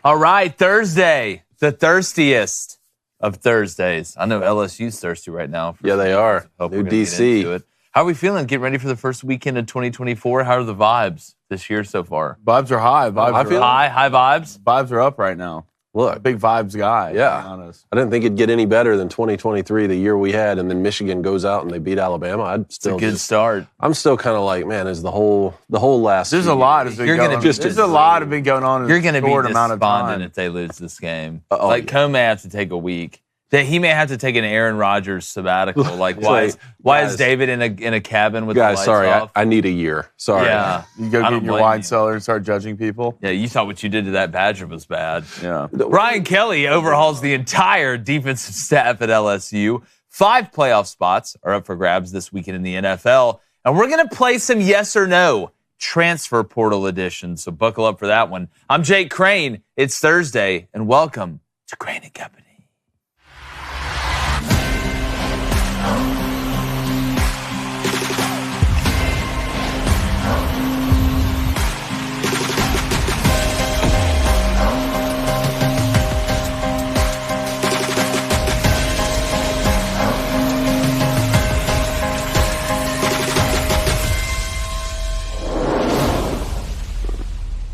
All right, Thursday, the thirstiest of Thursdays. I know LSU's thirsty right now. Yeah, they are. New DC. How are we feeling? Getting ready for the first weekend of 2024. How are the vibes this year so far? Vibes are high. High vibes? Vibes are up right now. Look, big vibes guy. Yeah. To be honest. I didn't think it'd get any better than 2023, the year we had, and then Michigan goes out and they beat Alabama. It's a good start. I'm still kind of like, man, is the whole last. There's a lot has been going on. There's a lot of been going on. You're going to be amount of time despondent if they lose this game. Cone may have to take a week. That he may have to take an Aaron Rodgers sabbatical. Like, why is David in a cabin with the lights off? I need a year. Sorry. Yeah. You go get in your wine cellar and start judging people? Yeah, you thought what you did to that Badger was bad. Yeah. Brian Kelly overhauls the entire defensive staff at LSU. 5 playoff spots are up for grabs this weekend in the NFL. And we're going to play some yes or no transfer portal edition. So buckle up for that one. I'm Jake Crane. It's Thursday, and welcome to Crane & Company.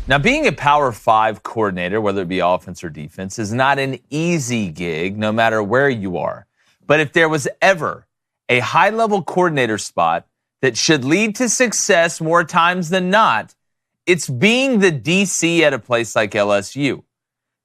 Now, being a Power 5 coordinator, whether it be offense or defense, is not an easy gig, no matter where you are. But if there was ever a high-level coordinator spot that should lead to success more times than not, it's being the DC at a place like LSU.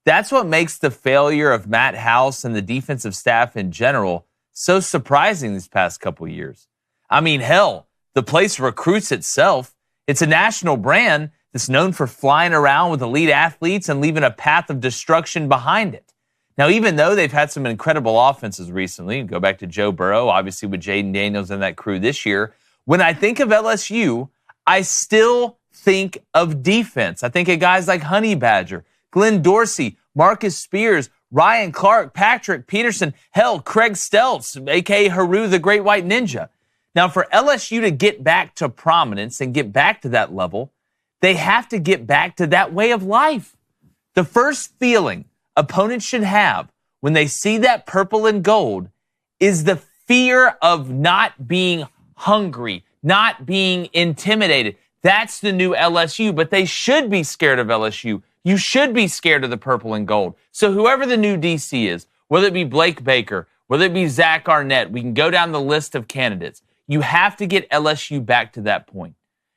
That's what makes the failure of Matt House and the defensive staff in general so surprising these past couple years. I mean, hell, the place recruits itself. It's a national brand that's known for flying around with elite athletes and leaving a path of destruction behind it. Now, even though they've had some incredible offenses recently, go back to Joe Burrow, obviously with Jaden Daniels and that crew this year, when I think of LSU, I still think of defense. I think of guys like Honey Badger, Glenn Dorsey, Marcus Spears, Ryan Clark, Patrick Peterson, hell, Craig Stelz, a.k.a. Haru the Great White Ninja. Now, for LSU to get back to prominence and get back to that level, they have to get back to that way of life. The first feeling opponents should have when they see that purple and gold is the fear of not being hungry, not being intimidated. That's the new LSU, but they should be scared of LSU. You should be scared of the purple and gold. So whoever the new DC is, whether it be Blake Baker, whether it be Zach Arnett, we can go down the list of candidates. You have to get LSU back to that point.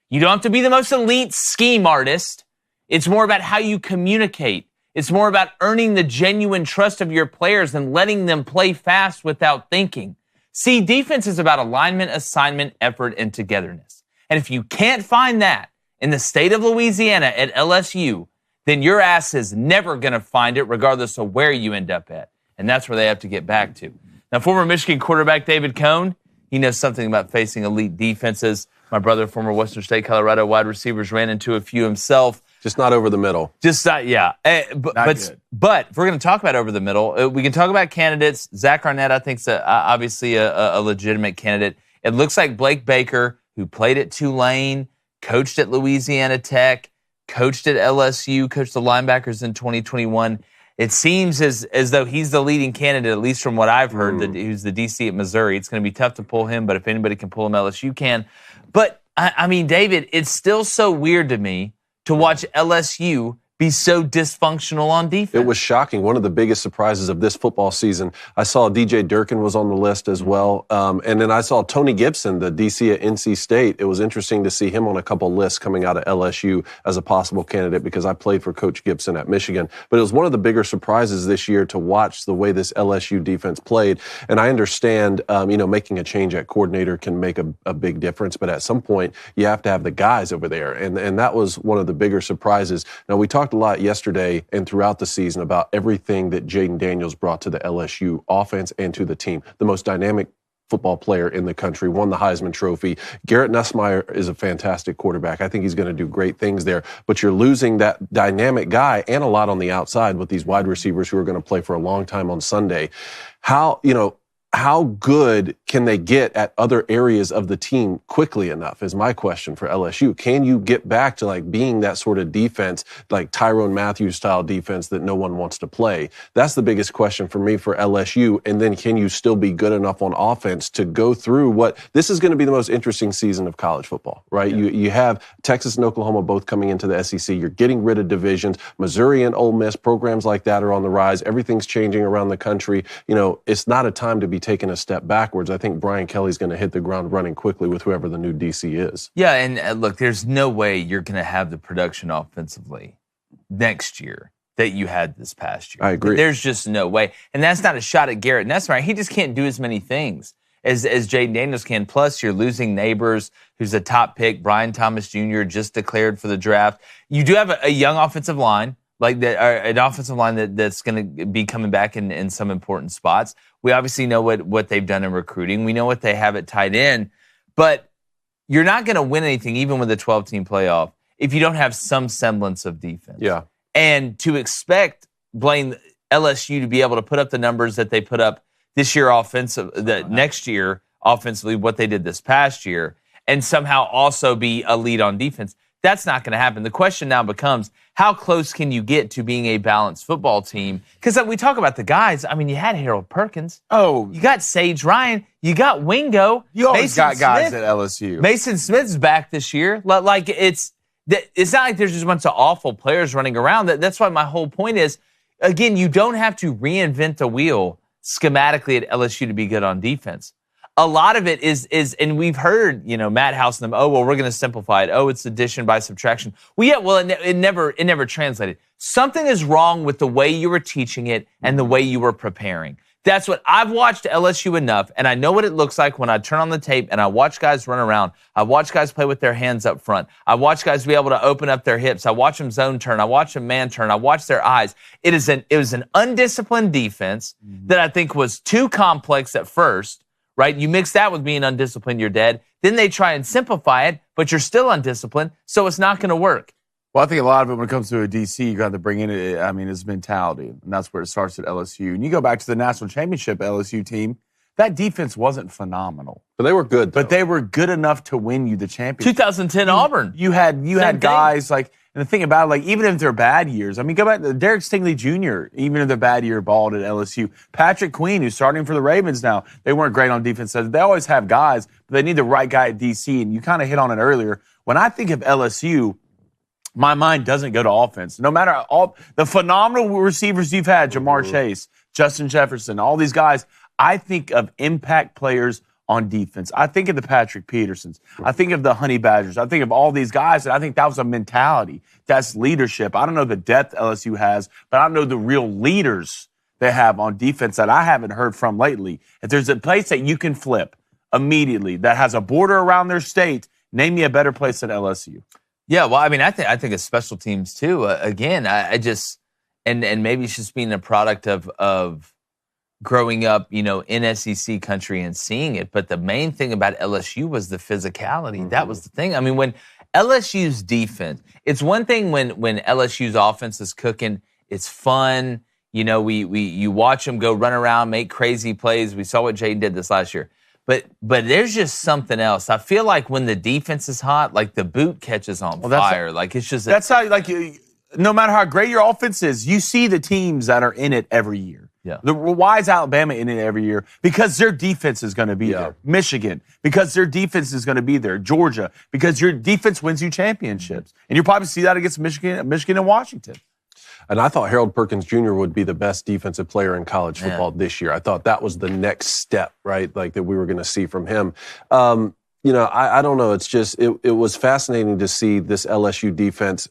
You don't have to be the most elite scheme artist. It's more about how you communicate. It's more about earning the genuine trust of your players and letting them play fast without thinking. See, defense is about alignment, assignment, effort, and togetherness. And if you can't find that in the state of Louisiana at LSU, then your ass is never going to find it regardless of where you end up at. And that's where they have to get back to. Now, former Michigan quarterback David Cone, he knows something about facing elite defenses. My brother, former Western State, Colorado wide receivers, ran into a few himself. Just not over the middle. Just not, yeah. But if we're going to talk about over the middle, we can talk about candidates. Zach Arnett, I think, is obviously a legitimate candidate. It looks like Blake Baker, who played at Tulane, coached at Louisiana Tech, coached at LSU, coached the linebackers in 2021. It seems as though he's the leading candidate, at least from what I've heard, who's the DC at Missouri. It's going to be tough to pull him, but if anybody can pull him, LSU can. But, I mean, David, it's still so weird to me to watch LSU be so dysfunctional on defense. It was shocking. One of the biggest surprises of this football season. I saw DJ Durkin was on the list as well. And then I saw Tony Gibson, the DC at NC State. It was interesting to see him on a couple lists coming out of LSU as a possible candidate because I played for Coach Gibson at Michigan. But it was one of the bigger surprises this year to watch the way this LSU defense played. And I understand, making a change at coordinator can make a big difference. But at some point, you have to have the guys over there. And that was one of the bigger surprises. Now, we talked a lot yesterday and throughout the season about everything that Jaden Daniels brought to the LSU offense and to the team. The most dynamic football player in the country, won the Heisman Trophy. Garrett Nussmeier is a fantastic quarterback. I think he's going to do great things there. But you're losing that dynamic guy and a lot on the outside with these wide receivers who are going to play for a long time on Sunday. How how good can they get at other areas of the team quickly enough is my question for LSU. Can you get back to like being that sort of defense, like Tyrone Matthews style defense that no one wants to play? That's the biggest question for me for LSU. And then can you still be good enough on offense to go through what this is going to be the most interesting season of college football, right? Yeah. You have Texas and Oklahoma both coming into the SEC. You're getting rid of divisions. Missouri and Ole Miss, programs like that are on the rise. Everything's changing around the country. You know, it's not a time to be taking a step backwards. I think Brian Kelly's going to hit the ground running quickly with whoever the new DC is. Yeah, and look, there's no way you're going to have the production offensively next year that you had this past year. I agree. There's just no way. And that's not a shot at Garrett Nessmer. He just can't do as many things as Jaden Daniels can. Plus, you're losing Neighbors, who's a top pick. Brian Thomas Jr. just declared for the draft. You do have a young offensive line, like that, an offensive line that's going to be coming back in some important spots. We obviously know what they've done in recruiting. We know what they have at tight end. But you're not going to win anything, even with a 12-team playoff, if you don't have some semblance of defense. Yeah. And to expect LSU to be able to put up the numbers that they put up this year next year offensively, what they did this past year, and somehow also be a lead on defense, that's not going to happen. The question now becomes, how close can you get to being a balanced football team? Because we talk about the guys. I mean, you had Harold Perkins. Oh. You got Sage Ryan. You got Wingo. You always got guys at LSU. Mason Smith's back this year. Like, it's not like there's just a bunch of awful players running around. That's why my whole point is, again, you don't have to reinvent the wheel schematically at LSU to be good on defense. A lot of it is, and we've heard, Matt House and them, we're going to simplify it. It's addition by subtraction. It never translated. Something is wrong with the way you were teaching it and the way you were preparing. That's what I've watched LSU enough, and I know what it looks like when I turn on the tape and I watch guys run around. I watch guys play with their hands up front. I watch guys be able to open up their hips. I watch them zone turn. I watch them man turn. I watch their eyes. It was an undisciplined defense that I think was too complex at first. Right? You mix that with being undisciplined, you're dead. Then they try and simplify it, but you're still undisciplined, so it's not going to work. Well, I think a lot of it when it comes to a DC, you got to bring in his mentality, and that's where it starts at LSU. And you go back to the national championship LSU team, that defense wasn't phenomenal. But they were good, though. But they were good enough to win you the championship. 2010 Auburn. You had guys like, and the thing about it, like, even if they're bad years, I mean, go back to Derek Stingley Jr., even if they're bad year, balled at LSU. Patrick Queen, who's starting for the Ravens now, they weren't great on defense. They always have guys, but they need the right guy at DC, and you kind of hit on it earlier. When I think of LSU, my mind doesn't go to offense. No matter all the phenomenal receivers you've had, Jamar Chase, Justin Jefferson, all these guys, I think of impact players on defense. I think of the Patrick Petersons. I think of the Honey Badgers. I think of all these guys, and I think that was a mentality. That's leadership. I don't know the depth LSU has, but I know the real leaders they have on defense that I haven't heard from lately. If there's a place that you can flip immediately that has a border around their state, name me a better place than LSU. Yeah, well, I mean, I think of special teams too. Again, I just and maybe it's just being a product of growing up, in SEC country and seeing it. But the main thing about LSU was the physicality. Mm-hmm. That was the thing. I mean, when LSU's defense, it's one thing when LSU's offense is cooking, it's fun. You watch them go run around, make crazy plays. We saw what Jaden did this last year. But there's just something else. I feel like when the defense is hot, like the boot catches on fire. Like it's just that's how no matter how great your offense is, you see the teams that are in it every year. Yeah. Why is Alabama in it every year? Because their defense is going to be there. Michigan, because their defense is going to be there. Georgia, because your defense wins you championships. And you'll probably see that against Michigan and Washington. And I thought Harold Perkins Jr. would be the best defensive player in college football this year. I thought that was the next step, right? Like that we were going to see from him. I don't know. It's just, it was fascinating to see this LSU defense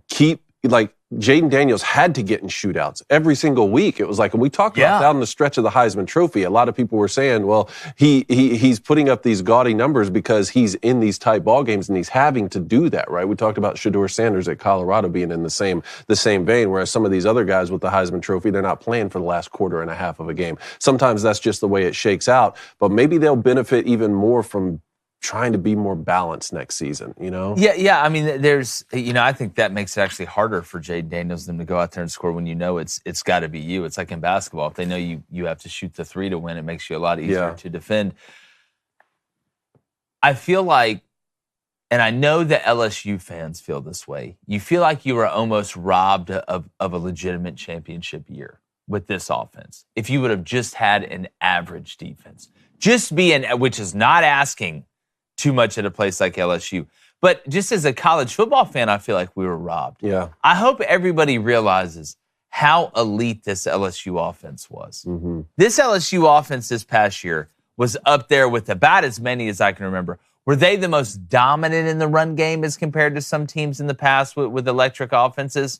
keep, like, Jaden Daniels had to get in shootouts every single week. It was like, and we talked about down the stretch of the Heisman Trophy. A lot of people were saying, well, he's putting up these gaudy numbers because he's in these tight ball games and he's having to do that, right? We talked about Shedeur Sanders at Colorado being in the same vein, whereas some of these other guys with the Heisman Trophy, they're not playing for the last quarter and a half of a game. Sometimes that's just the way it shakes out, but maybe they'll benefit even more from trying to be more balanced next season, you know? Yeah. I mean, there's, I think that makes it actually harder for Jaden Daniels than to go out there and score when it's got to be you. It's like in basketball. If they know you have to shoot the three to win, it makes you a lot easier to defend. I feel like, and I know that LSU fans feel this way, you feel like you were almost robbed of a legitimate championship year with this offense. If you would have just had an average defense. Which is not asking too much at a place like LSU. But just as a college football fan, I feel like we were robbed. Yeah. I hope everybody realizes how elite this LSU offense was. Mm-hmm. This LSU offense this past year was up there with about as many as I can remember. Were they the most dominant in the run game as compared to some teams in the past with electric offenses?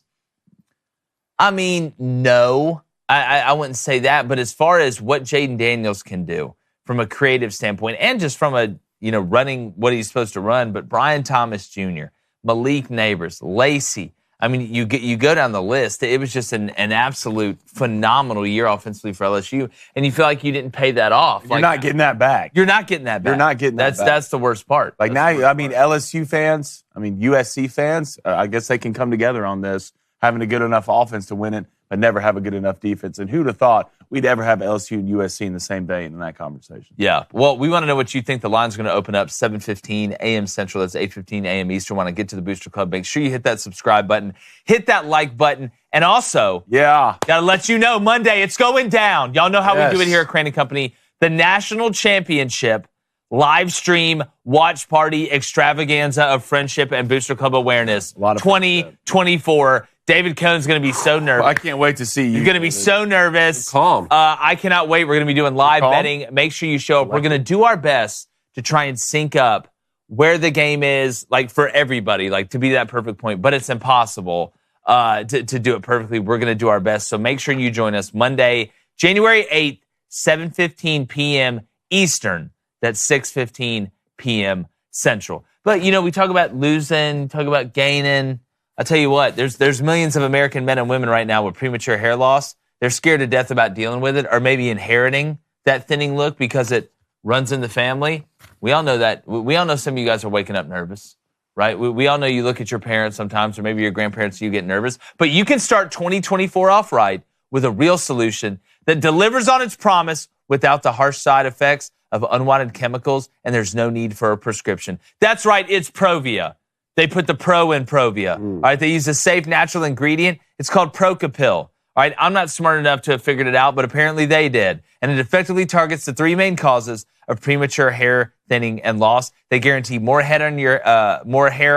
I mean, no. I wouldn't say that. But as far as what Jaden Daniels can do from a creative standpoint and just from a running what he's supposed to run, but Brian Thomas Jr., Malik Neighbors, Lacey. I mean, you go down the list. It was just an absolute phenomenal year offensively for LSU, and you feel like you didn't pay that off. You're not getting that back. You're not getting that back. You're not getting that back. That's the worst part. Like now, I mean, LSU fans, I mean, USC fans, I guess they can come together on this, having a good enough offense to win it, but never have a good enough defense. And who'd have thought we'd ever have LSU and USC in the same day in that conversation? Yeah. Well, we want to know what you think. The line's going to open up 7:15 a.m. Central. That's 8:15 a.m. Eastern. Want to get to the Booster Club. Make sure you hit that subscribe button. Hit that like button. And also, got to let you know, Monday, it's going down. Y'all know how we do it here at Crane & Company. The National Championship live stream watch party extravaganza of friendship and Booster Club awareness. 2024. David Cohn's going to be so nervous. I can't wait to see you. You're going to be so nervous. Calm. I cannot wait. We're going to be doing live betting. Make sure you show up. We're going to do our best to try and sync up where the game is, like for everybody, like to be that perfect point. But it's impossible to do it perfectly. We're going to do our best. So make sure you join us Monday, January 8th, 7:15 p.m. Eastern. That's 6:15 p.m. Central. But, we talk about losing, talk about gaining. I'll tell you what, there's millions of American men and women right now with premature hair loss. They're scared to death about dealing with it or maybe inheriting that thinning look because it runs in the family. We all know that. We all know some of you guys are waking up nervous, right? We all know you look at your parents sometimes or maybe your grandparents and you get nervous. But you can start 2024 off right with a real solution that delivers on its promise without the harsh side effects of unwanted chemicals, and there's no need for a prescription. That's right, it's Provia. They put the pro in Provia. All right, they use a safe natural ingredient. It's called Procapil. All right, I'm not smart enough to have figured it out, but apparently they did. And it effectively targets the three main causes of premature hair thinning and loss. They guarantee more hair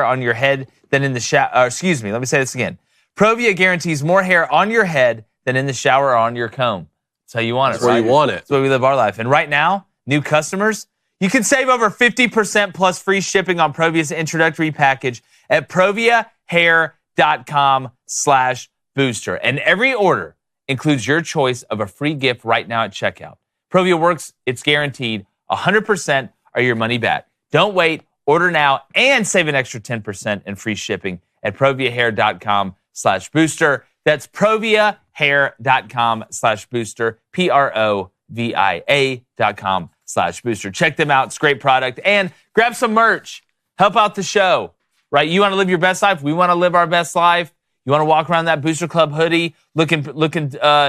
on your head than in the shower. Excuse me, let me say this again. Provia guarantees more hair on your head than in the shower or on your comb. That's how you want it, right? That's where you want it. That's the way we live our life. And right now, new customers, you can save over 50% plus free shipping on Provia's introductory package at proviahair.com/booster. And every order includes your choice of a free gift right now at checkout. Provia works. It's guaranteed 100% or your money back. Don't wait. Order now and save an extra 10% in free shipping at proviahair.com/booster. That's proviahair.com/booster. PROVIA.com/booster. Check them out. It's a great product. And grab some merch. Help out the show, right? You want to live your best life? We want to live our best life. You want to walk around that Booster Club hoodie looking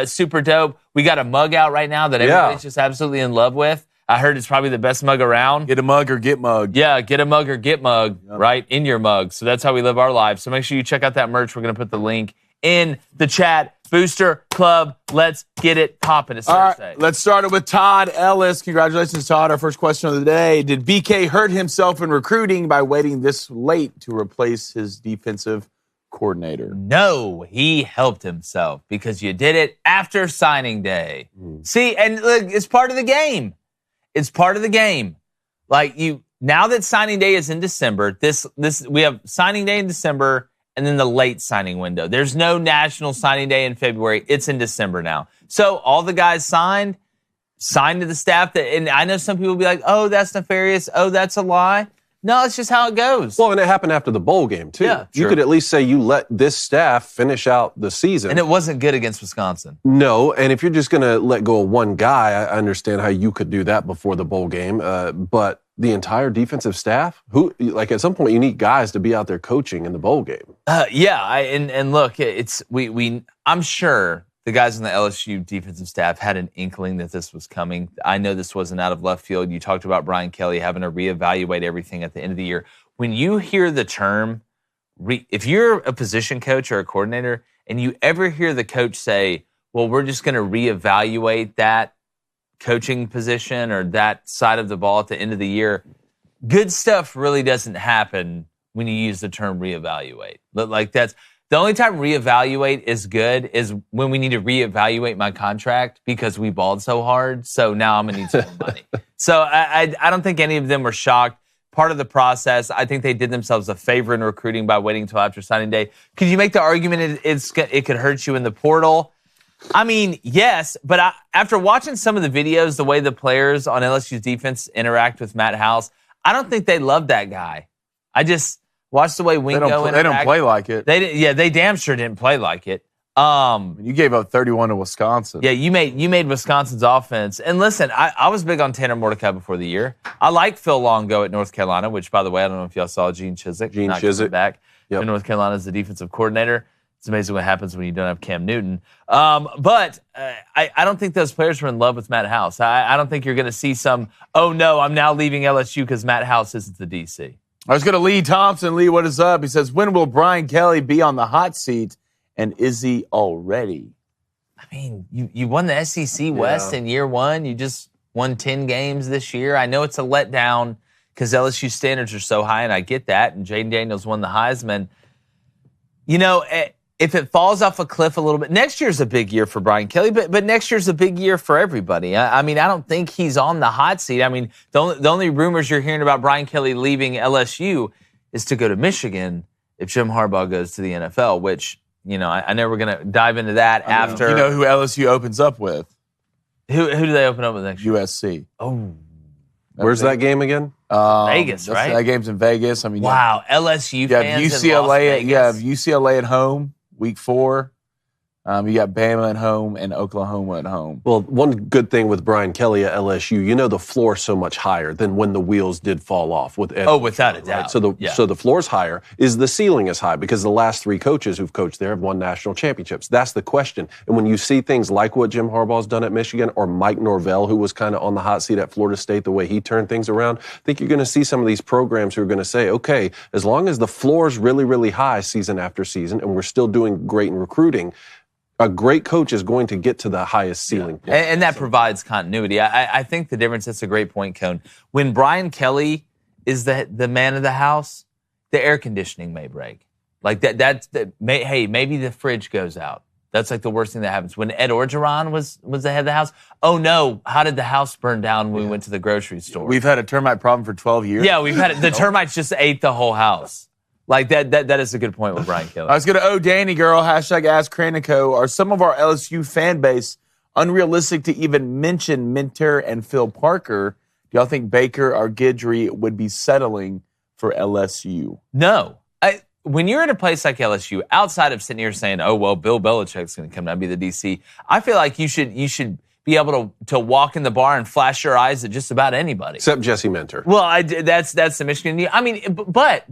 super dope? We got a mug out right now that everybody's just absolutely in love with. I heard it's probably the best mug around. Get a mug or get mugged. Yeah, get a mug or get mugged, right, in your mug. So that's how we live our lives. So make sure you check out that merch. We're going to put the link in the chat. Booster Club, let's get it popping. It's Thursday. All right, let's start it with Todd Ellis. Congratulations, Todd. Our first question of the day. Did BK hurt himself in recruiting by waiting this late to replace his defensive coordinator? No, he helped himself because you did it after signing day. See, and look, it's part of the game. It's part of the game. Like now that signing day is in December, we have signing day in December and then the late signing window. There's no national signing day in February. It's in December now. So all the guys signed to the staff and I know some people will be like, oh, that's nefarious. Oh, that's a lie. No, it's just how it goes. Well, and it happened after the bowl game, too. Yeah, you could at least say you let this staff finish out the season. And it wasn't good against Wisconsin. No, and if you're just going to let go of one guy, I understand how you could do that before the bowl game. But The entire defensive staff? Who, like, at some point you need guys to be out there coaching in the bowl game. And look, I'm sure the guys on the LSU defensive staff had an inkling that this was coming. I know this wasn't out of left field. You talked about Brian Kelly having to reevaluate everything at the end of the year. When you hear the term, if you're a position coach or a coordinator and you ever hear the coach say, well, we're just going to reevaluate that coaching position or that side of the ball at the end of the year, good stuff really doesn't happen when you use the term reevaluate. But like that's the only time reevaluate is good is when we need to reevaluate my contract because we balled so hard. So now I'm gonna need some more money. So I don't think any of them were shocked. Part of the process, I think they did themselves a favor in recruiting by waiting until after signing day. Could you make the argument it could hurt you in the portal? I mean, yes, but after watching some of the videos, the way the players on LSU's defense interact with Matt House, I don't think they love that guy. I just watched the way Wingo interact. They don't play like it. They damn sure didn't play like it. You gave up 31 to Wisconsin. Yeah, you made Wisconsin's offense. And listen, I was big on Tanner Mordecai before the year. I like Phil Longo at North Carolina, which, by the way, I don't know if y'all saw Gene Chizik. Back to North Carolina as the defensive coordinator. It's amazing what happens when you don't have Cam Newton. But I don't think those players were in love with Matt House. I don't think you're going to see some, oh, no, I'm now leaving LSU because Matt House isn't the DC. I was going to Lee Thompson. Lee, what is up? He says, when will Brian Kelly be on the hot seat, and is he already? I mean, you won the SEC West in year one. You just won 10 games this year. I know it's a letdown because LSU standards are so high, and I get that, and Jaden Daniels won the Heisman. You know, if it falls off a cliff a little bit, next year's a big year for Brian Kelly, but next year's a big year for everybody. I mean, I don't think he's on the hot seat. I mean, the only rumors you're hearing about Brian Kelly leaving LSU is to go to Michigan if Jim Harbaugh goes to the NFL, which, you know, I know we're going to dive into that after. You know who LSU opens up with? Who do they open up with next year? USC. Oh. Where's that game again? Vegas, right? That game's in Vegas. I mean, wow, LSU fans in Las Vegas. You have UCLA at home. Week 4, you got Bama at home and Oklahoma at home. Well, one good thing with Brian Kelly at LSU, you know the floor's so much higher than when the wheels did fall off with Ed. Oh, without a doubt. Right? So the floor's higher. Is the ceiling is high? Because the last 3 coaches who've coached there have won national championships. That's the question. And when you see things like what Jim Harbaugh's done at Michigan or Mike Norvell, who was kind of on the hot seat at Florida State, the way he turned things around, I think you're going to see some of these programs who are going to say, okay, as long as the floor's really, really high season after season and we're still doing great in recruiting, a great coach is going to get to the highest ceiling point. And that provides continuity. I think the difference, that's a great point, Cone. When Brian Kelly is the man of the house, the air conditioning may break. Like maybe the fridge goes out. That's like the worst thing that happens. When Ed Orgeron was the head of the house, oh no, how did the house burn down when we went to the grocery store? We've had a termite problem for 12 years. Yeah, we've had it. The termites just ate the whole house. Like, that is a good point with Brian Kelly. I was going to, Danny girl, hashtag Ask Cranico. Are some of our LSU fan base unrealistic to even mention Minter and Phil Parker? Do y'all think Baker or Guidry would be settling for LSU? No. When you're at a place like LSU, outside of sitting here saying, oh, well, Bill Belichick's going to come down and be the DC, I feel like you should be able to walk in the bar and flash your eyes at just about anybody. Except Jesse Minter. Well, that's the Michigan. I mean, but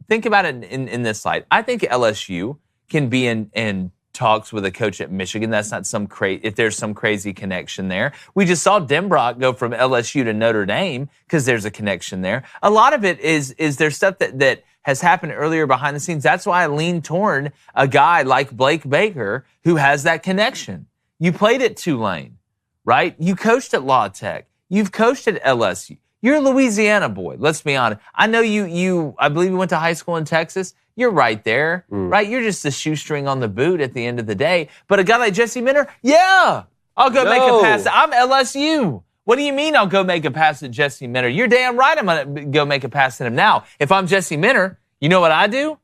think about it in this light. I think LSU can be in talks with a coach at Michigan. That's not if there's some crazy connection there. We just saw Denbrock go from LSU to Notre Dame because there's a connection there. A lot of it is there's stuff that has happened earlier behind the scenes. That's why I lean toward a guy like Blake Baker who has that connection. You played at Tulane, right? You coached at La Tech. You've coached at LSU. You're a Louisiana boy, let's be honest. I know I believe you went to high school in Texas. You're right there, right? You're just the shoestring on the boot at the end of the day. But a guy like Jesse Minter, yeah, I'll go make a pass. I'm LSU. What do you mean I'll go make a pass at Jesse Minter? You're damn right I'm going to go make a pass at him. Now, if I'm Jesse Minter, you know what I do?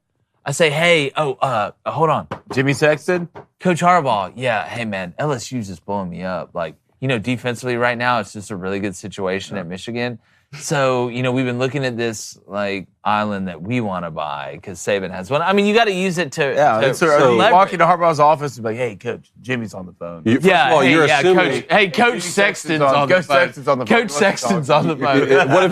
I say, hey, hold on. Jimmy Sexton? Coach Harbaugh, yeah, hey, man, LSU's just blowing me up. Like, you know, defensively right now, it's just a really good situation at Michigan. so, we've been looking at this, island that we want to buy because Saban has one. I mean, you got to use it to... Yeah, so you walk into Harbaugh's office and be like, hey, Coach, Jimmy's on the phone. First of all, you're assuming... Coach Sexton's on the phone. Coach Sexton's on the phone. What if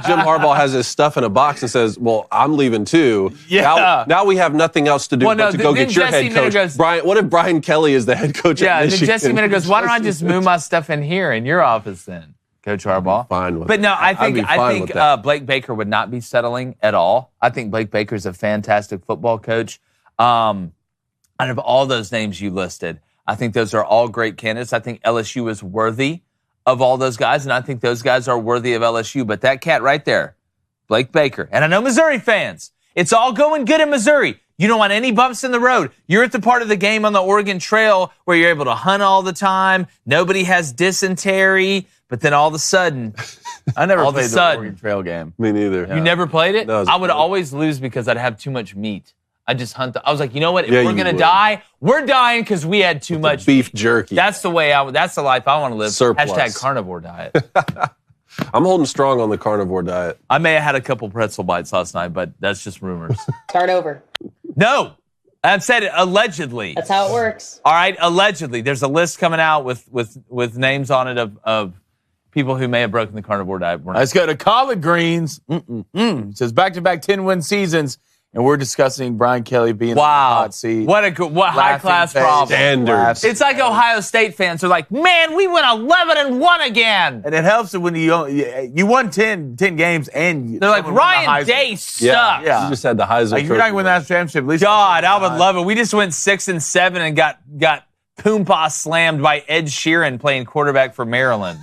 Jim Harbaugh has his stuff in a box and says, well, I'm leaving too. Yeah. Now we have nothing else to do but to go get your head coach. What if Brian Kelly is the head coach at Michigan? Yeah, then Jesse Minute goes, why don't I just move my stuff in here in your office then? Coach Harbaugh. Fine with but no, I think Blake Baker would not be settling at all. I think Blake Baker's a fantastic football coach. Out of all those names you listed, I think those are all great candidates. I think LSU is worthy of all those guys, and I think those guys are worthy of LSU. But that cat right there, Blake Baker, and I know Missouri fans, it's all going good in Missouri. You don't want any bumps in the road. You're at the part of the game on the Oregon Trail where you're able to hunt all the time. Nobody has dysentery. But then all of a sudden, I never played the Oregon Trail game. Me neither. You never played it? No, I would always lose because I'd have too much meat. I just hunt. I was like, you know what? If Yeah, we're you going to would. die, we're dying because we had too much beef jerky. That's the way that's the life I want to live. Surplus. Hashtag carnivore diet. I'm holding strong on the carnivore diet. I may have had a couple pretzel bites last night, but that's just rumors. Start over. No. I've said it allegedly. That's how it works. All right, allegedly. There's a list coming out with names on it of people who may have broken the carnivore diet. Let's go to Collard Greens. It says back-to-back 10-win seasons, and we're discussing Brian Kelly being in the hot seat. What high-class problem. Standards. It's like Ohio State fans are like, man, we went 11-1 again. And it helps when you won 10 games and They're like, Ryan Day sucks. Yeah. You just had the Heisman Like, you're not going to win that championship. At least God, I would love it. We just went 6-7 and got Poompa slammed by Ed Sheeran playing quarterback for Maryland.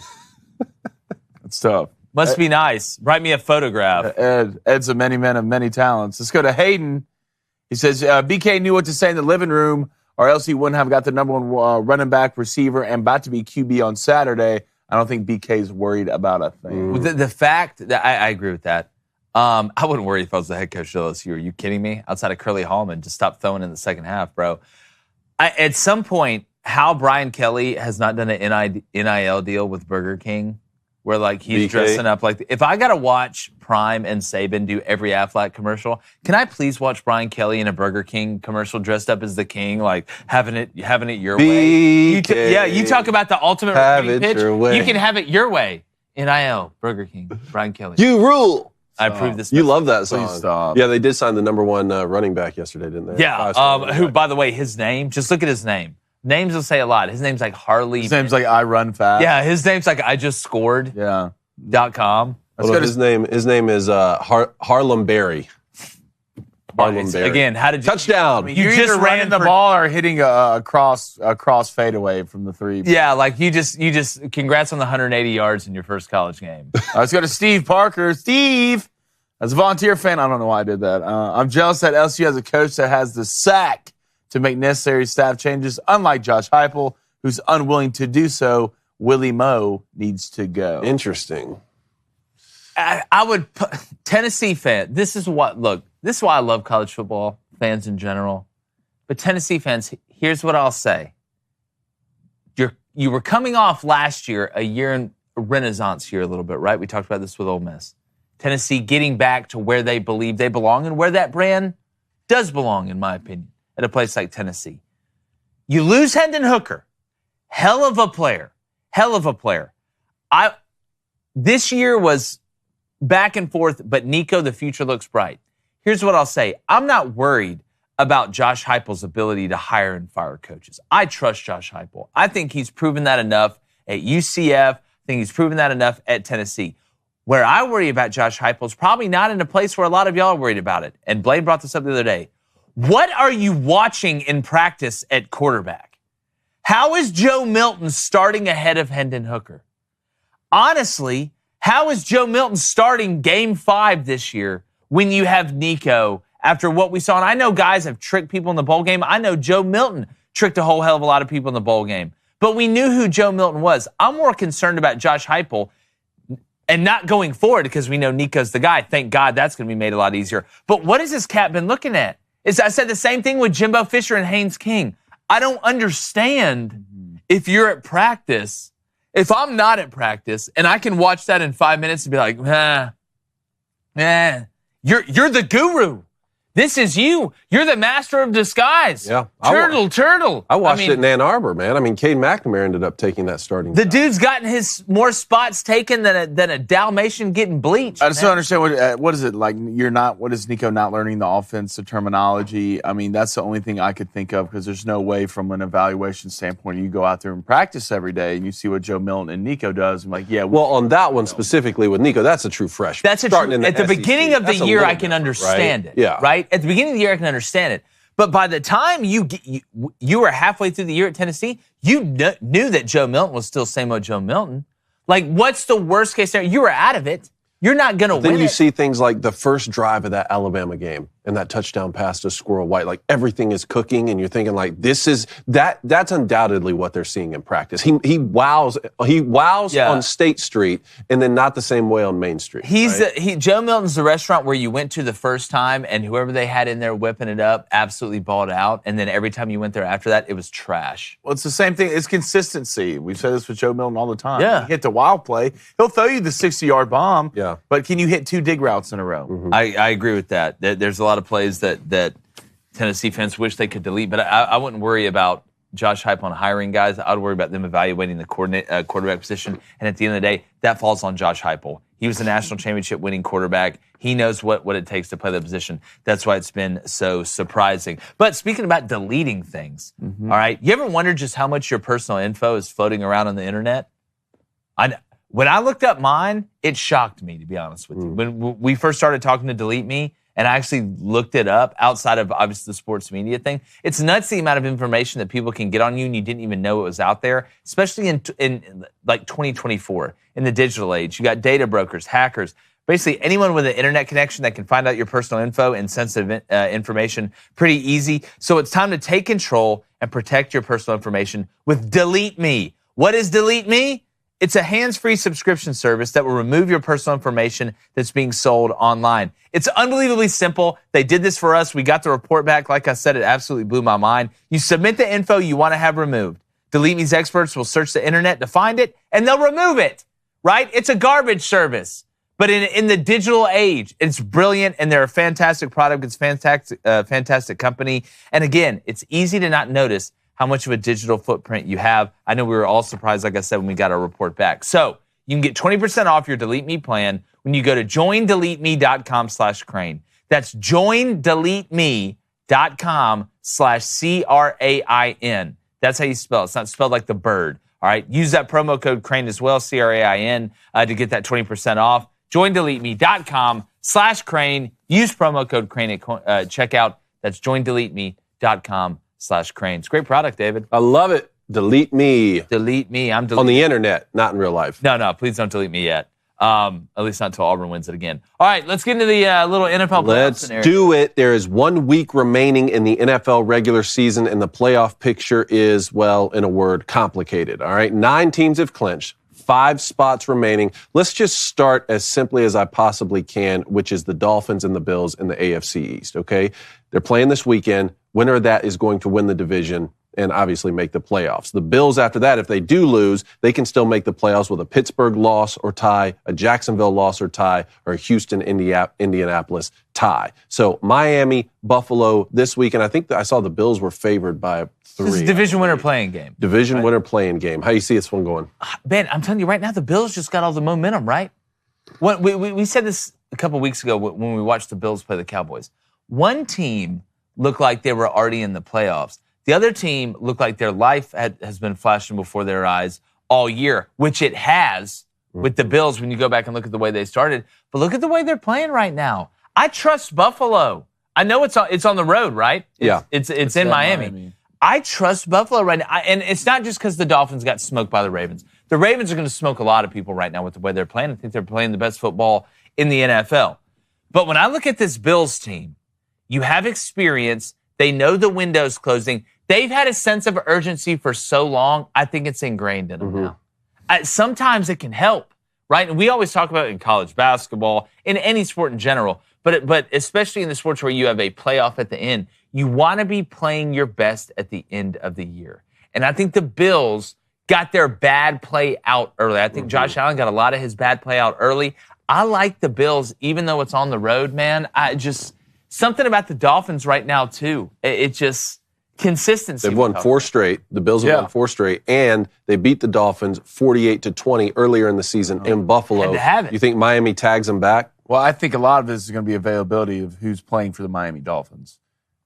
It's tough. Must be nice. Write me a photograph. Ed's a many men of many talents. Let's go to Hayden. He says, BK knew what to say in the living room, or else he wouldn't have got the number one running back, receiver, and about to be QB on Saturday. I don't think BK's worried about a thing. The fact that I agree with that. I wouldn't worry if I was the head coach of LSU. Are you kidding me? Outside of Curly Hallman, just stop throwing in the second half, bro. At some point, how Brian Kelly has not done an NIL deal with Burger King, where like he's BK. dressing up like. If I gotta watch Prime and Saban do every Aflac commercial, can I please watch Brian Kelly in a Burger King commercial dressed up as the king, like having it your way? You talk about the ultimate recruiting pitch. Your way. You can have it your way. NIL, Burger King, Brian Kelly. You rule. I approve this. You love that song. Please stop. Yeah, they did sign the number one running back yesterday, didn't they? Yeah. Who, by the way, his name. Just look at his name. Names will say a lot. His name's like Harley. His name's like I Run Fast. Yeah, his name's like I just scored. Yeah. .com. His name is Harlem Berry. Harlem Berry. Again, how did you Touchdown. You just just ran ran the for- ball or hitting a cross fadeaway from the three. Yeah, like you just congrats on the 180 yards in your first college game. Let's go to Steve Parker. Steve, as a volunteer fan, I don't know why I did that. I'm jealous that LSU has a coach that has the sack to make necessary staff changes, unlike Josh Heupel, who's unwilling to do so. Willie Moe needs to go. Interesting. I would put Tennessee fan. This is why I love college football fans in general. But Tennessee fans, here's what I'll say. You were coming off last year, a year in a renaissance year a little bit, right? We talked about this with Ole Miss. Tennessee getting back to where they believe they belong and where that brand does belong, in my opinion, at a place like Tennessee. You lose Hendon Hooker. Hell of a player. This year was back and forth, but Nico, the future looks bright. Here's what I'll say. I'm not worried about Josh Heupel's ability to hire and fire coaches. I trust Josh Heupel. I think he's proven that enough at UCF. I think he's proven that enough at Tennessee. Where I worry about Josh Heupel is probably not in a place where a lot of y'all are worried about it. And Blaine brought this up the other day. What are you watching in practice at quarterback? How is Joe Milton starting ahead of Hendon Hooker? Honestly, how is Joe Milton starting Game 5 this year when you have Nico after what we saw? And I know guys have tricked people in the bowl game. I know Joe Milton tricked a whole hell of a lot of people in the bowl game. But we knew who Joe Milton was. I'm more concerned about Josh Heupel and not going forward because we know Nico's the guy. Thank God that's going to be made a lot easier. But what has this cat been looking at? I said the same thing with Jimbo Fisher and Haynes King. I don't understand if you're at practice. If I'm not at practice and I can watch that in 5 minutes and be like, you're the guru. This is you. You're the master of disguise. Yeah. Turtle. I watched it in Ann Arbor, man. I mean, Cade McNamara ended up taking that starting The job. dude's gotten his more spots taken than a Dalmatian getting bleached. I just don't understand what is it like. What is Nico not learning the offensive terminology? I mean, that's the only thing I could think of because there's no way from an evaluation standpoint you go out there and practice every day and you see what Joe Milton and Nico does. I'm like, yeah. Well, on that one specifically with Nico, that's a true freshman. That's a true. At the beginning of the year, I can understand it. Yeah. Right. At the beginning of the year, I can understand it. But by the time you were halfway through the year at Tennessee, you knew that Joe Milton was still same old Joe Milton. Like, what's the worst case scenario? You were out of it. You're not going to win. Then you see things like the first drive of that Alabama game and that touchdown pass to Squirrel White. Like, everything is cooking, and you're thinking, like, that's undoubtedly what they're seeing in practice. He wows on State Street, and then not the same way on Main Street. Joe Milton's the restaurant where you went to the first time, and whoever they had in there whipping it up absolutely balled out, and then every time you went there after that, it was trash. Well, it's the same thing. It's consistency. We've said this with Joe Milton all the time. Yeah. You hit the wild play, he'll throw you the 60-yard bomb. Yeah. But can you hit 2 dig routes in a row? Mm-hmm. I agree with that. There's a lot of plays that Tennessee fans wish they could delete, but I wouldn't worry about Josh Heupel on hiring guys. I would worry about them evaluating the quarterback position. And at the end of the day, that falls on Josh Heupel. He was a national championship winning quarterback. He knows what it takes to play the position. That's why it's been so surprising. But speaking about deleting things, all right, you ever wondered just how much your personal info is floating around on the internet? When I looked up mine, it shocked me, to be honest with you. When we first started talking to Delete Me, and I actually looked it up outside of, obviously, the sports media thing, it's nuts the amount of information that people can get on you and you didn't even know it was out there, especially in like 2024, in the digital age. You got data brokers, hackers, basically anyone with an internet connection that can find out your personal info and sensitive information pretty easy. So it's time to take control and protect your personal information with Delete Me. What is Delete Me? It's a hands-free subscription service that will remove your personal information that's being sold online. It's unbelievably simple. They did this for us. We got the report back. Like I said, it absolutely blew my mind. You submit the info you want to have removed. Delete Me's experts will search the internet to find it, and they'll remove it, right? It's a garbage service. But in the digital age, it's brilliant, and they're a fantastic product. It's fantastic company. And again, it's easy to not notice how much of a digital footprint you have. I know we were all surprised, like I said, when we got our report back. So you can get 20% off your Delete Me plan when you go to joindeleteme.com/Crane. That's joindeleteme.com/CRAIN. That's how you spell it. It's not spelled like the bird. All right. Use that promo code Crane as well, CRAIN, to get that 20% off. Joindeleteme.com/Crane. Use promo code Crane at checkout. That's joindeleteme.com/Crane. It's a great product, David. I love it. Delete Me. Delete Me. I'm deleting on the internet, not in real life. No, please don't delete me yet. At least not until Auburn wins it again. All right, let's get into the little NFL playoff scenario. Let's do it. There is 1 week remaining in the NFL regular season, and the playoff picture is, well, in a word, complicated. All right, 9 teams have clinched. 5 spots remaining. Let's just start as simply as I possibly can, which is the Dolphins and the Bills in the AFC East, okay? They're playing this weekend. Winner of that is going to win the division and obviously make the playoffs. The Bills, after that, if they do lose, they can still make the playoffs with a Pittsburgh loss or tie, a Jacksonville loss or tie, or a Houston, Indianapolis tie. So Miami, Buffalo this week, and I think that I saw the Bills were favored by 3. This is a division winner playing game. Division winner playing game. How you see this one going? Ben, I'm telling you right now, the Bills just got all the momentum, right? We said this a couple weeks ago when we watched the Bills play the Cowboys. One team looked like they were already in the playoffs. The other team looked like their life has been flashing before their eyes all year, which it has with the Bills when you go back and look at the way they started. But look at the way they're playing right now. I trust Buffalo. I know it's on the road, right? It's in Miami. I trust Buffalo right now. And it's not just because the Dolphins got smoked by the Ravens. The Ravens are going to smoke a lot of people right now with the way they're playing. I think they're playing the best football in the NFL. But when I look at this Bills team, you have experience. They know the window's closing. They've had a sense of urgency for so long, I think it's ingrained in them now. Sometimes it can help, right? And we always talk about it in college basketball, in any sport in general, but especially in the sports where you have a playoff at the end, you want to be playing your best at the end of the year. And I think the Bills got their bad play out early. I think Josh Allen got a lot of his bad play out early. I like the Bills, even though it's on the road, man. Something about the Dolphins right now, too. It just, consistency. They've won 4 straight. The Bills have won 4 straight, and they beat the Dolphins 48-20 earlier in the season in Buffalo. Had to have it. You think Miami tags them back? Well, I think a lot of this is going to be availability of who's playing for the Miami Dolphins.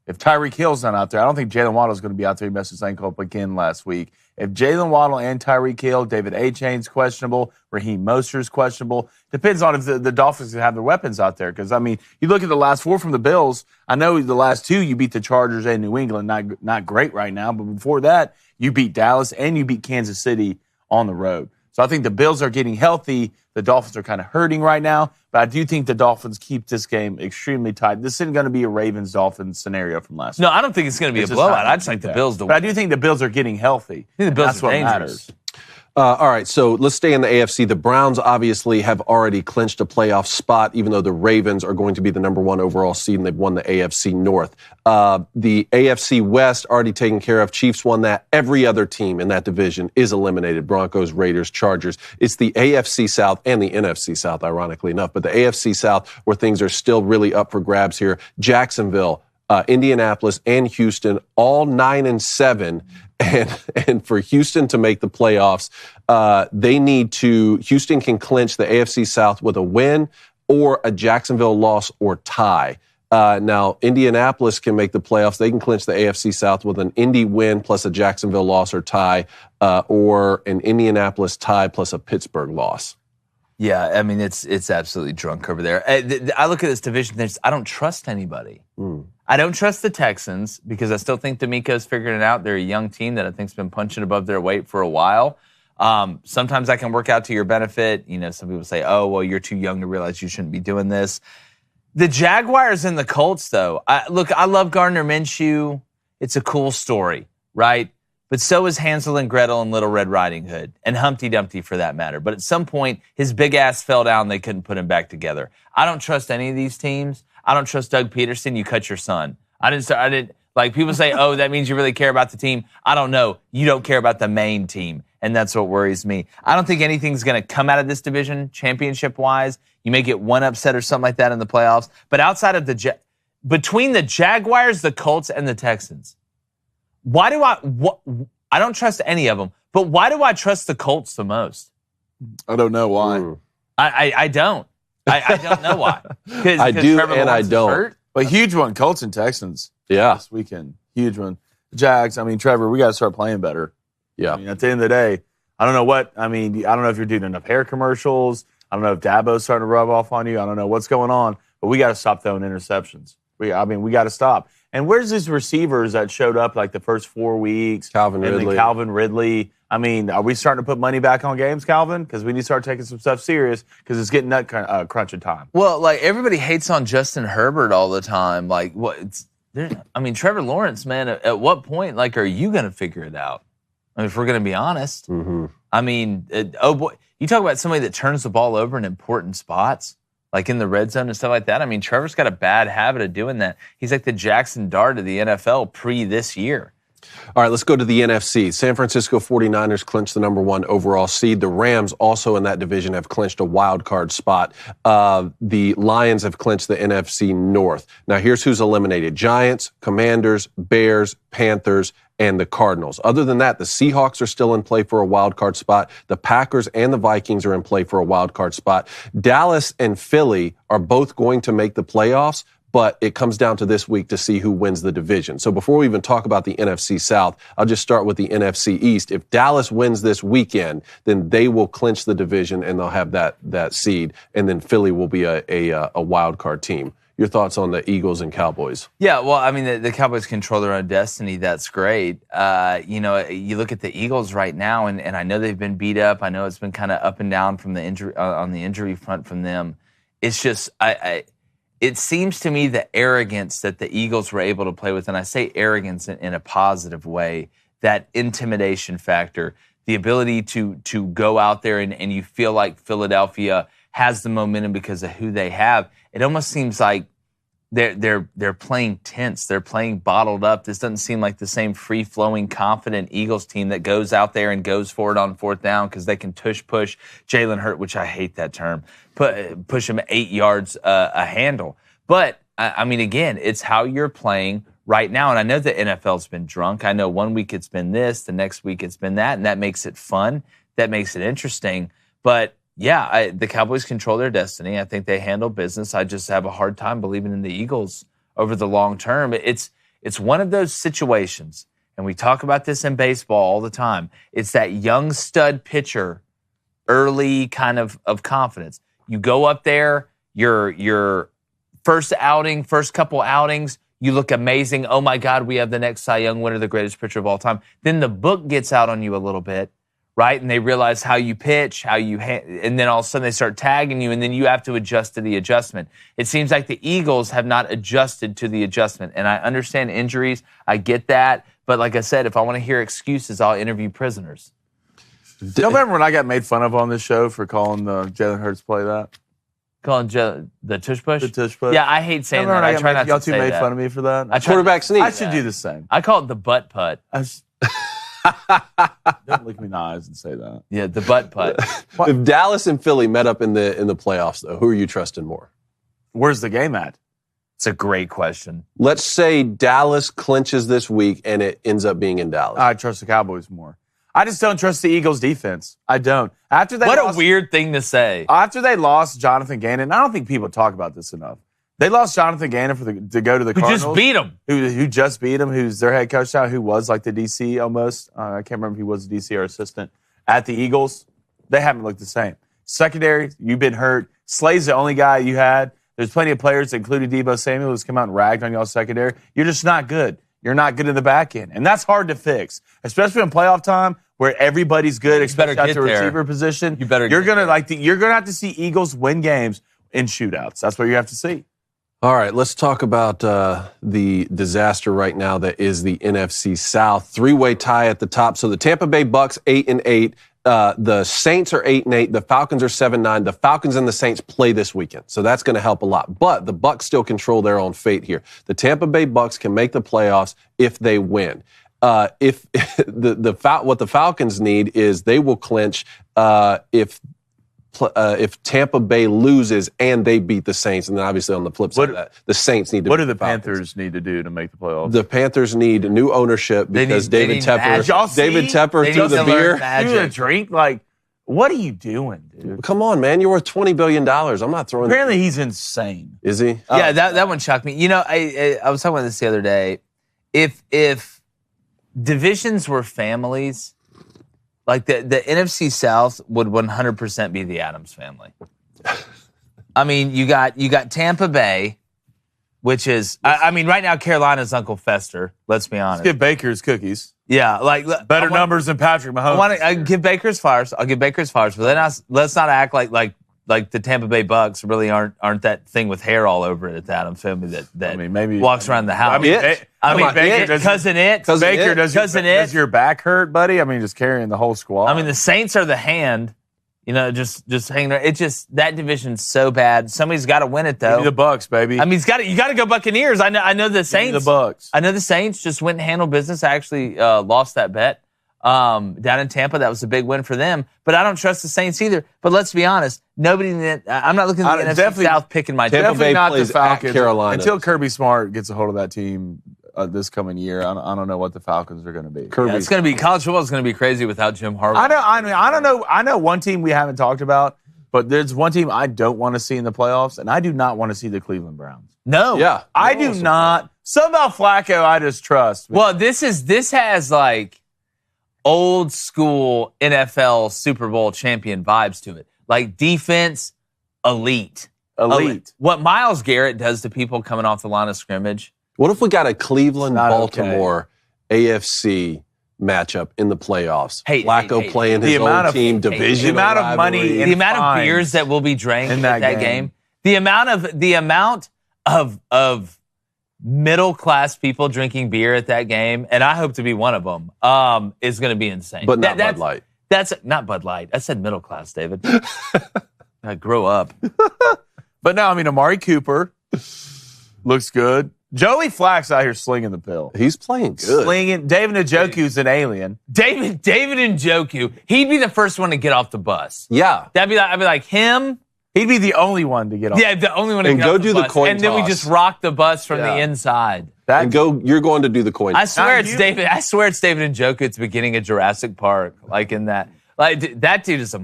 If Tyreek Hill's not out there, I don't think Jalen Waddle's going to be out there. He messed his ankle up again last week. If Jalen Waddle and Tyreek Hill, David A-Chain's questionable, Raheem Mostert's questionable. Depends on if the Dolphins have their weapons out there. Because, I mean, you look at the last 4 from the Bills. I know the last 2 you beat the Chargers and New England. Not great right now. But before that, you beat Dallas and you beat Kansas City on the road. So I think the Bills are getting healthy. The Dolphins are kind of hurting right now. But I do think the Dolphins keep this game extremely tight. This isn't going to be a Ravens-Dolphins scenario from last week. No, I don't think it's going to be a blowout. I just like the Bills to win. But I do think the Bills are getting healthy. I think the Bills That's are what dangerous. matters. All right, so let's stay in the AFC. The Browns obviously have already clinched a playoff spot, even though the Ravens are going to be the number 1 overall seed, and they've won the AFC North. The AFC West already taken care of. Chiefs won that. Every other team in that division is eliminated. Broncos, Raiders, Chargers. It's the AFC South and the NFC South, ironically enough, but the AFC South where things are still really up for grabs here. Jacksonville, Indianapolis, and Houston, all 9-7. And for Houston to make the playoffs, Houston can clinch the AFC South with a win or a Jacksonville loss or tie. Now, Indianapolis can make the playoffs. They can clinch the AFC South with an Indy win plus a Jacksonville loss or tie, or an Indianapolis tie plus a Pittsburgh loss. Yeah, I mean, it's absolutely drunk over there. I look at this division, I don't trust anybody. I don't trust the Texans because I still think D'Amico's figuring it out. They're a young team that I think's been punching above their weight for a while. Sometimes that can work out to your benefit. You know, some people say, oh, well, you're too young to realize you shouldn't be doing this. The Jaguars and the Colts, though. I love Gardner Minshew. It's a cool story, right? But so is Hansel and Gretel and Little Red Riding Hood, and Humpty Dumpty for that matter. But at some point, his big ass fell down. They couldn't put him back together. I don't trust any of these teams. I don't trust Doug Peterson. You cut your son. I didn't like people say, oh, that means you really care about the team. I don't know. You don't care about the main team. And that's what worries me. I don't think anything's going to come out of this division championship-wise. You may get one upset or something like that in the playoffs. But outside of between the Jaguars, the Colts, and the Texans, I don't trust any of them, but why do I trust the Colts the most? I don't know why. I don't. I don't know why. I do, Trevor and Lawrence I don't. hurt? But huge one, Colts and Texans. Yeah. This weekend. Huge one. Jags, I mean, Trevor, we got to start playing better. Yeah. I mean, at the end of the day, I don't know if you're doing enough hair commercials. I don't know if Dabo's starting to rub off on you. I don't know what's going on, but we got to stop throwing interceptions. We got to stop. And where's these receivers that showed up like the first 4 weeks? Calvin Ridley. I mean, are we starting to put money back on games, Calvin? Because we need to start taking some stuff serious because it's getting nut crunching time. Well, like everybody hates on Justin Herbert all the time. Like, Trevor Lawrence, man, at what point, like, are you going to figure it out? I mean, if we're going to be honest. Mm-hmm. I mean, oh boy, you talk about somebody that turns the ball over in important spots, like in the red zone and stuff like that. I mean, Trevor's got a bad habit of doing that. He's like the Jackson Dart of the NFL pre this year. All right, let's go to the NFC. San Francisco 49ers clinched the number 1 overall seed. The Rams, also in that division, have clinched a wild card spot. The Lions have clinched the NFC North. Now, here's who's eliminated. Giants, Commanders, Bears, Panthers, and the Cardinals. Other than that, the Seahawks are still in play for a wild card spot. The Packers and the Vikings are in play for a wild card spot. Dallas and Philly are both going to make the playoffs, but it comes down to this week to see who wins the division. So before we even talk about the NFC South, I'll just start with the NFC East. If Dallas wins this weekend, then they will clinch the division and they'll have that seed, and then Philly will be a wild card team. Your thoughts on the Eagles and Cowboys? Yeah, well, I mean, the Cowboys control their own destiny. That's great. You look at the Eagles right now, and I know they've been beat up. I know it's been kind of up and down from the injury on the injury front from them. It's just it seems to me the arrogance that the Eagles were able to play with, and I say arrogance in a positive way, that intimidation factor, the ability to go out there and you feel like Philadelphia has the momentum because of who they have. It almost seems like they're playing tense. They're playing bottled up. This doesn't seem like the same free-flowing, confident Eagles team that goes out there and goes for it on fourth down because they can push Jalen Hurts, which I hate that term, push him 8 yards a handle. But, I mean, again, it's how you're playing right now. And I know the NFL's been drunk. I know 1 week it's been this, the next week it's been that, and that makes it fun. That makes it interesting. But, yeah, the Cowboys control their destiny. I think they handle business. I just have a hard time believing in the Eagles over the long term. It's one of those situations, and we talk about this in baseball all the time. It's that young stud pitcher, early kind of confidence. You go up there, your first couple outings, you look amazing. Oh, my God, we have the next Cy Young winner, the greatest pitcher of all time. Then the book gets out on you a little bit, right? And they realize how you pitch, and then all of a sudden they start tagging you, and then you have to adjust to the adjustment. It seems like the Eagles have not adjusted to the adjustment. And I understand injuries. I get that. But like I said, if I want to hear excuses, I'll interview prisoners. You remember when I got made fun of on this show for calling Jalen Hurts play that? Calling the tush push? The tush push. Yeah, I hate saying that. I try not to say that. Y'all two made fun of me for that? Quarterback sneak. I should do the same. I call it the butt putt. Don't look me in the eyes and say that. Yeah, the butt putt. If Dallas and Philly met up in the playoffs, though, who are you trusting more? Where's the game at? It's a great question. Let's say Dallas clinches this week and it ends up being in Dallas. I trust the Cowboys more. I just don't trust the Eagles' defense. I don't. What a weird thing to say. After they lost Jonathan Gannon, I don't think people talk about this enough. They lost Jonathan Gannon to go to the Cardinals. Who just beat him. Who just beat him, who's their head coach now, who was like the DC almost. I can't remember if he was the DC or assistant at the Eagles. They haven't looked the same. Secondary, you've been hurt. Slay's the only guy you had. There's plenty of players, including Deebo Samuel, who's come out and ragged on y'all's secondary. You're just not good. You're not good in the back end. And that's hard to fix, especially in playoff time where everybody's good, especially at the receiver position. You're gonna have to see Eagles win games in shootouts. That's what you have to see. All right, let's talk about the disaster right now that is the NFC South. Three-way tie at the top. So the Tampa Bay Bucks 8-8. The Saints are 8-8. The Falcons are 7-9. The Falcons and the Saints play this weekend, so that's going to help a lot. But the Bucks still control their own fate here. The Tampa Bay Bucks can make the playoffs if they win. What the Falcons need is they will clinch if Tampa Bay loses and they beat the Saints, and then obviously on the flip side of that, the Saints need to. What do the Panthers need to do to make the playoffs? The Panthers need new ownership because David Tepper threw the beer. Do a drink? Like, what are you doing, dude? Come on, man! You're worth $20 billion. I'm not throwing. Apparently, he's insane. Is he? Yeah, that one shocked me. You know, I was talking about this the other day. If divisions were families, like the NFC South would 100% be the Adams family. I mean, you got Tampa Bay, which is, I mean, right now Carolina's Uncle Fester. Let's be honest. Let's give Baker's cookies. Yeah, like better numbers than Patrick Mahomes. I give Baker's flowers. I'll give Baker's flowers, but then let's not act like the Tampa Bay Bucks really aren't that thing with hair all over it at the Adams family that maybe walks around the house. Baker does your back hurt, buddy? I mean, just carrying the whole squad. I mean, the Saints are the hand. You know, just hanging there. It's just that division's so bad. Somebody's got to win it, though. Give me the Bucks, baby. I mean, you got to go Buccaneers. I know the Saints. Give me the Bucks. I know the Saints just went and handled business. I actually lost that bet down in Tampa. That was a big win for them. But I don't trust the Saints either. But let's be honest, nobody. I'm not looking at the NFC South picking my team. Definitely not the Falcons. Carolina until Kirby Smart gets a hold of that team. This coming year, I don't know what the Falcons are going to be. Yeah, it's going to be college football is going to be crazy without Jim Harbaugh. I don't know. I know one team we haven't talked about, but there's one team I don't want to see in the playoffs, and I do not want to see the Cleveland Browns. No, yeah, I do not. Somehow Flacco, I just trust. Well, this has like old school NFL Super Bowl champion vibes to it, like defense, elite. What Myles Garrett does to people coming off the line of scrimmage. What if we got a Cleveland-Baltimore AFC matchup in the playoffs? Flacco playing his own team, division. The amount of money, the amount of beers that will be drank in that game. The amount of middle-class people drinking beer at that game, and I hope to be one of them, is going to be insane. But not Bud Light. That's not Bud Light. I said middle class, David. I grow up. But no, I mean, Amari Cooper. Looks good. Joey Flack's out here slinging the pill. He's playing good. Slinging. David Njoku's an alien. David Njoku, he'd be the first one to get off the bus. Yeah. I'd be like him. He'd be the only one to get off. Yeah, the only one to And get go off the do the bus. coin And then we toss. just rock the bus from Yeah. the inside. You're going to do the coin. I swear Not it's you. David. I swear it's David Njoku at the beginning of Jurassic Park, like in that. Like that dude is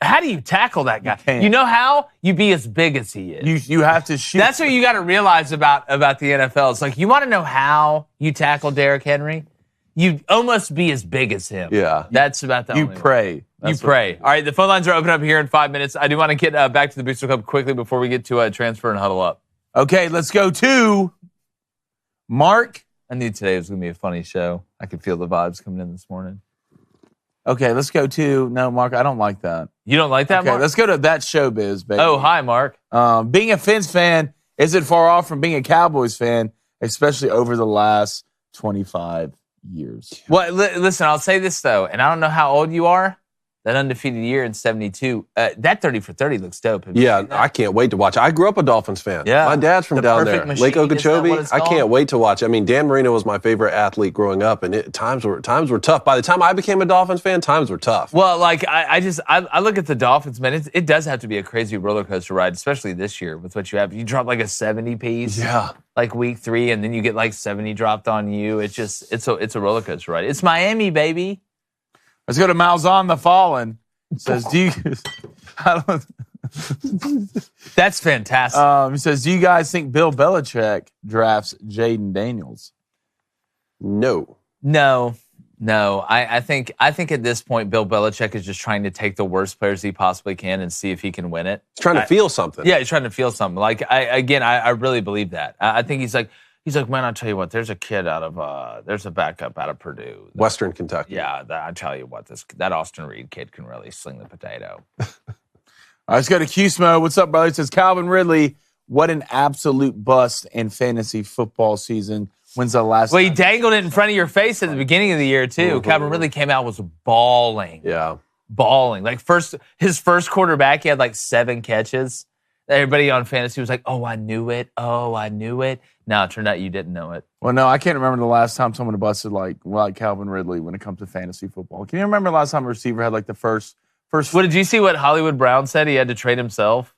how do you tackle that guy? can't. You know how? You be as big as he is. You have to shoot. That's what you got to realize about the NFL. It's like you want to know how you tackle Derrick Henry. You almost be as big as him. Yeah. That's about the you only way. pray. You pray. All right, the phone lines are open up here in 5 minutes. I do want to get back to the Booster Club quickly before we get to transfer and huddle up. Okay, let's go to Mark. I knew today was going to be a funny show. I could feel the vibes coming in this morning. Okay, let's go to Mark. I don't like that. You don't like that, Okay, Mark? let's go to that showbiz, baby. Oh, hi, Mark. Being a Fins fan isn't far off from being a Cowboys fan, especially over the last 25 years. Well, listen, I'll say this, though, and I don't know how old you are. That undefeated year in 72, that 30 for 30 looks dope. Have you Yeah, seen that? I can't wait to watch. I grew up a Dolphins fan. Yeah. My dad's from The down perfect there. machine, Lake isn't that what Okeechobee. it's I called? can't wait to watch. I mean, Dan Marino was my favorite athlete growing up, and times were tough. By the time I became a Dolphins fan, times were tough. Well, like, I look at the Dolphins, man. It does have to be a crazy roller coaster ride, especially this year with what you have. You drop like a 70 piece. Yeah. Like week 3, and then you get like 70 dropped on you. It's a roller coaster ride. It's Miami, baby. Let's go to Malzahn the Fallen. Says, do you? I don't, That's fantastic. he says, do you guys think Bill Belichick drafts Jaden Daniels? No. No. I think at this point, Bill Belichick is just trying to take the worst players he possibly can and see if he can win it. He's trying to feel something. Yeah, he's trying to feel something. Like I really believe that. I think he's like, man, I'll tell you what. There's a kid there's a backup out of Purdue. Western Kentucky. Yeah, I tell you what, that Austin Reed kid can really sling the potato. All right, let's go to Q-Smo. What's up, brother? He says, Calvin Ridley, what an absolute bust in fantasy football season. When's the last Well, he time? dangled it in front of your face at the beginning of the year too. Calvin Ridley came out was bawling. Yeah. Like his first quarterback, he had like 7 catches. Everybody on fantasy was like, "Oh, I knew it. Oh, I knew it." No, it turned out you didn't know it. Well, no, I can't remember the last time someone busted like Calvin Ridley when it comes to fantasy football. Can you remember the last time a receiver had like the first? What did you see? What Hollywood Brown said? He had to trade himself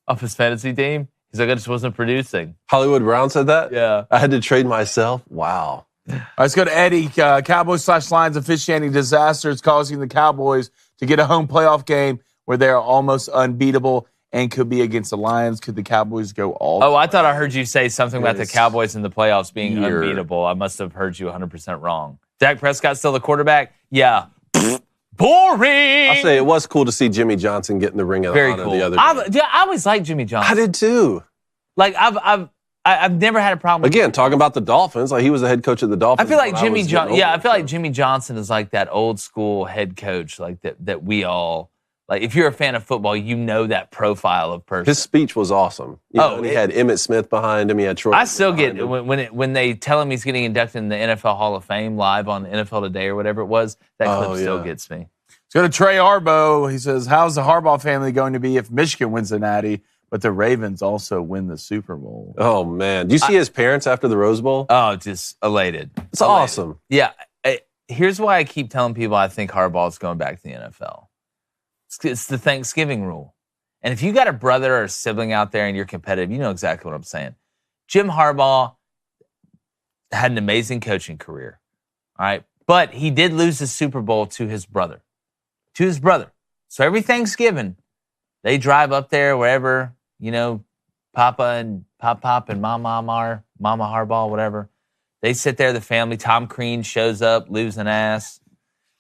off his fantasy team. He's like, I just wasn't producing. Hollywood Brown said that? Yeah. I had to trade myself? Wow. All right, let's go to Eddie. Cowboys/Lions officiating disasters causing the Cowboys to get a home playoff game where they are almost unbeatable and could be against the Lions. Could the Cowboys go all the Oh, I thought I heard you say something about the This Cowboys in the playoffs being year. unbeatable. I must have heard you 100% wrong. Dak Prescott still the quarterback? Yeah. Boring. I'll say it was cool to see Jimmy Johnson get in the ring of Very honor cool. the other day. I always liked Jimmy Johnson. I did too. Like I've never had a problem with Again, talking about the Dolphins, like he was the head coach of the I Dolphins. feel like when Jimmy was getting Johnson. Yeah, I older, feel like so. Jimmy Johnson is like that old school head coach, like that we all like. If you're a fan of football, you know that profile of person. His speech was awesome. You know, and he had Emmitt Smith behind him. He had Troy. I still behind get him. when they tell him he's getting inducted in the NFL Hall of Fame live on NFL Today or whatever it was. That clip still gets me. Let's go to Trey Arbo. He says, how's the Harbaugh family going to be if Michigan wins the Natty, but the Ravens also win the Super Bowl? Oh man, do you see his parents after the Rose Bowl? Oh, just elated. It's awesome. Yeah. Here's why I keep telling people I think Harbaugh's going back to the NFL. It's the Thanksgiving rule. And if you got a brother or a sibling out there and you're competitive, you know exactly what I'm saying. Jim Harbaugh had an amazing coaching career, all right? But he did lose the Super Bowl to his brother. So every Thanksgiving, they drive up there wherever, you know, Papa and Pop and Mama Harbaugh, whatever. They sit there, the family. Tom Crean shows up, losing ass.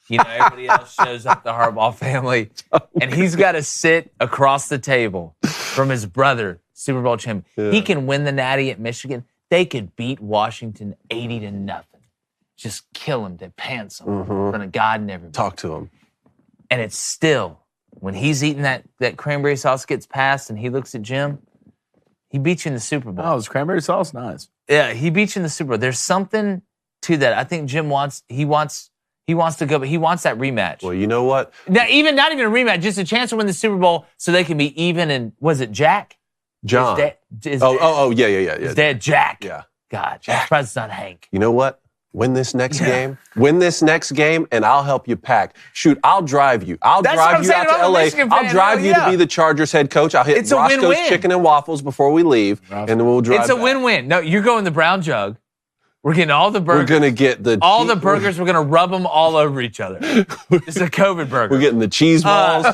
You know, everybody else shows up, the Harbaugh family. And he's got to sit across the table from his brother, Super Bowl champion. Yeah. He can win the Natty at Michigan. They could beat Washington 80-0. Just kill him, they pants him in front of God and everybody. Talk to him. And it's still, when he's eating that cranberry sauce gets passed and he looks at Jim, he beats you in the Super Bowl. Oh, this cranberry sauce? Nice. Yeah, he beats you in the Super Bowl. There's something to that. I think Jim wants to go, but he wants that rematch. Well, you know what? Now, not even a rematch, just a chance to win the Super Bowl so they can be even. And was it Jack? John. His Yeah. His dad, Jack. Yeah. God, I'm surprised it's not Hank. You know what? Win this next game. Win this next game, and I'll help you pack. Shoot, I'll drive you. I'll drive you out to LA. I'll drive you to be the Chargers head coach. I'll hit Roscoe's Chicken and Waffles before we leave, and then we'll drive. It's a win-win. No, you're going the brown jug. We're getting all the burgers. We're going to get the burgers. We're going to rub them all over each other. It's a COVID burger. We're getting the cheese balls.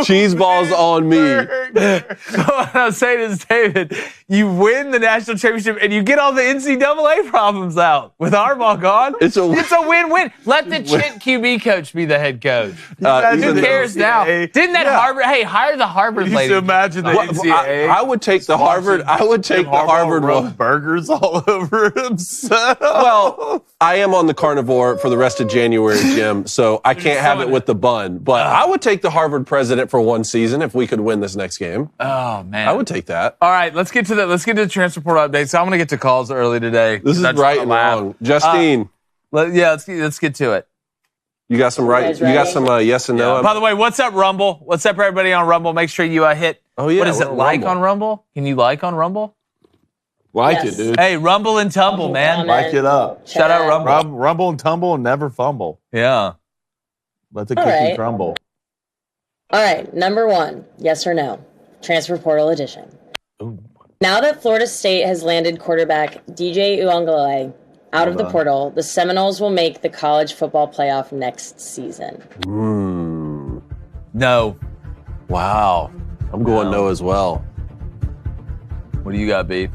Cheese balls on me. So what I'm saying is, David, you win the national championship and you get all the NCAA problems out with Harbaugh gone. It's a win-win. Let the Chit QB coach be the head coach. Who cares now? Didn't that Harvard? Hey, hire the Harvard lady. You imagine the NCAA. I would take the Harvard. I would take the Harvard one. Burgers all over himself. Well, I am on the carnivore for the rest of January, Jim, so I can't have it with the bun. But I would take the Harvard president for one season if we could win this next game. Oh man, I would take that. All right, let's get to the transfer portal update. So I'm going to get to calls early today. This is right and wrong. Justine, let's get to it. You got some right. You got some yes and no. By the way, what's up, Rumble? What's up, everybody on Rumble? Make sure you hit. Oh yeah. What is it like on Rumble? Can you like on Rumble? Like it, dude. Hey, rumble and tumble, man. Like it up. Shout out Rumble. Rumble and tumble and never fumble. Yeah. Let the cookie crumble. All right, number 1, yes or no? Transfer portal edition. Ooh. Now that Florida State has landed quarterback DJ Uiagalelei out of the portal, the Seminoles will make the college football playoff next season. No. Wow. I'm going no as well. What do you got, B?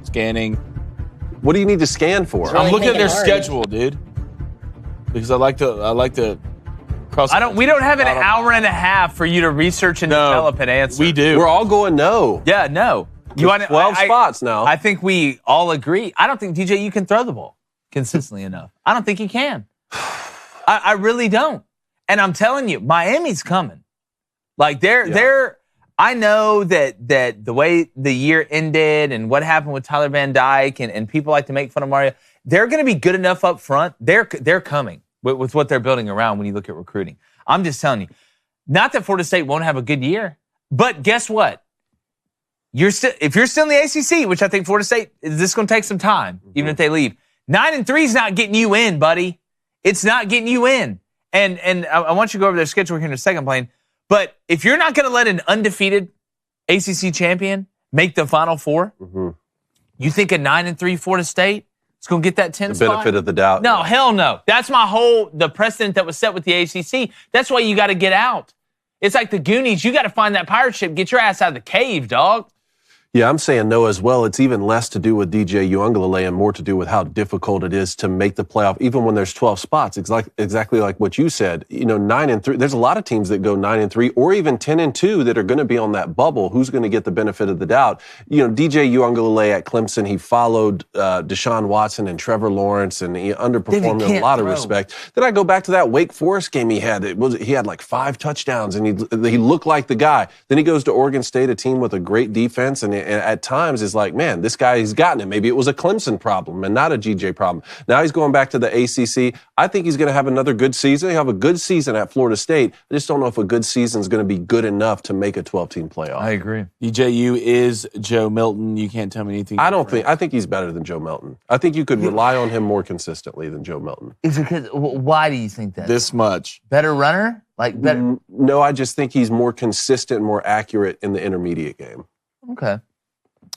Scanning. What do you need to scan for? Really I'm looking at their hard. schedule, dude. Because I like to cross. We don't have an hour and a half for you to research and develop an answer. We do. We're all going no. Yeah, no. You want 12 spots now. I think we all agree. I don't think, DJ, you can throw the ball consistently enough. I don't think you can. I really don't. And I'm telling you, Miami's coming. Like they're I know that the way the year ended and what happened with Tyler Van Dyke and people like to make fun of Mario, they're going to be good enough up front. They're coming with what they're building around when you look at recruiting. I'm just telling you, not that Florida State won't have a good year, but guess what? If you're still in the ACC, which I think Florida State, this is going to take some time, even if they leave. 9-3 is not getting you in, buddy. It's not getting you in. And I want you to go over their schedule here in a second, Blaine. But if you're not going to let an undefeated ACC champion make the Final Four, you think a 9-3 Florida State is going to get that 10 spot? Benefit of the doubt. No, hell no. That's the precedent that was set with the ACC. That's why you got to get out. It's like the Goonies. You got to find that pirate ship. Get your ass out of the cave, dog. Yeah, I'm saying no as well. It's even less to do with DJ Uiagalelei and more to do with how difficult it is to make the playoff, even when there's 12 spots. It's exactly like what you said. 9-3. There's a lot of teams that go 9-3 or even 10-2 that are going to be on that bubble. Who's going to get the benefit of the doubt? DJ Uiagalelei at Clemson, he followed Deshaun Watson and Trevor Lawrence, and he underperformed in a lot of respect. Then I go back to that Wake Forest game he had. He had like 5 touchdowns, and he looked like the guy. Then he goes to Oregon State, a team with a great defense, and at times is like, man, this guy, he's gotten it. Maybe it was a Clemson problem and not a GJ problem. Now he's going back to the ACC. I think he's going to have another good season. He'll have a good season at Florida State. I just don't know if a good season is going to be good enough to make a 12-team playoff. I agree. DJU is Joe Milton. You can't tell me anything. I think he's better than Joe Milton. I think you could rely on him more consistently than Joe Milton. Is it because, why do you think that? This much. Better runner? Like better? No, I just think he's more consistent, more accurate in the intermediate game. Okay.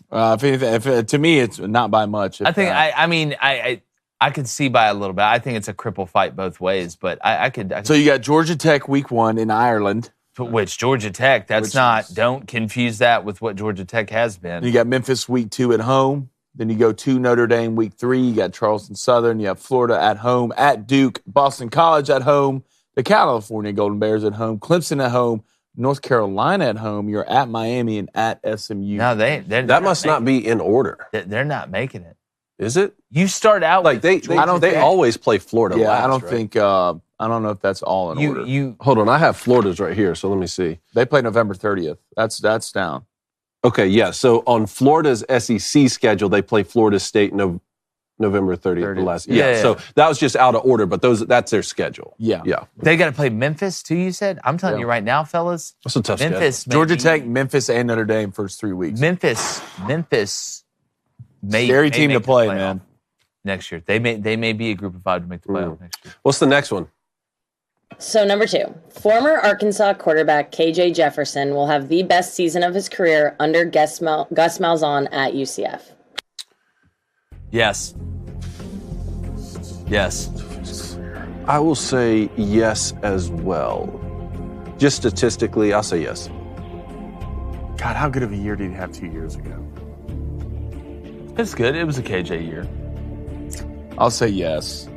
To me, it's not by much. I think. I could see by a little bit. I think it's a cripple fight both ways, but I could. So you got Georgia Tech week 1 in Ireland. Which Georgia Tech? Don't confuse that with what Georgia Tech has been. You got Memphis week 2 at home. Then you go to Notre Dame week 3. You got Charleston Southern. You have Florida at home, at Duke, Boston College at home, the California Golden Bears at home, Clemson at home, North Carolina at home. You're at Miami and at SMU. No, that must not be in order. They're not making it. Is it? You start out like they always play Florida. Yeah, last, I don't right? think. I don't know if that's all in order. Hold on. I have Florida's right here, so let me see. They play November 30th. That's down. Okay, yeah. So on Florida's SEC schedule, they play Florida State November 30th, the 30th. last. Yeah. So that was just out of order, but that's their schedule. Yeah. They got to play Memphis too, you said? I'm telling you right now, fellas. That's a tough Memphis, schedule. Georgia Tech, Memphis, and Notre Dame first 3 weeks. Memphis may Scary may team make to play, the playoff man. Next year. They may be a group of 5 to make the playoff next year. What's the next one? So number 2, former Arkansas quarterback KJ Jefferson will have the best season of his career under Gus Malzahn at UCF. Yes. I will say yes as well. Just statistically, I'll say yes. God, how good of a year did he have 2 years ago? It's good. It was a KJ year. I'll say yes.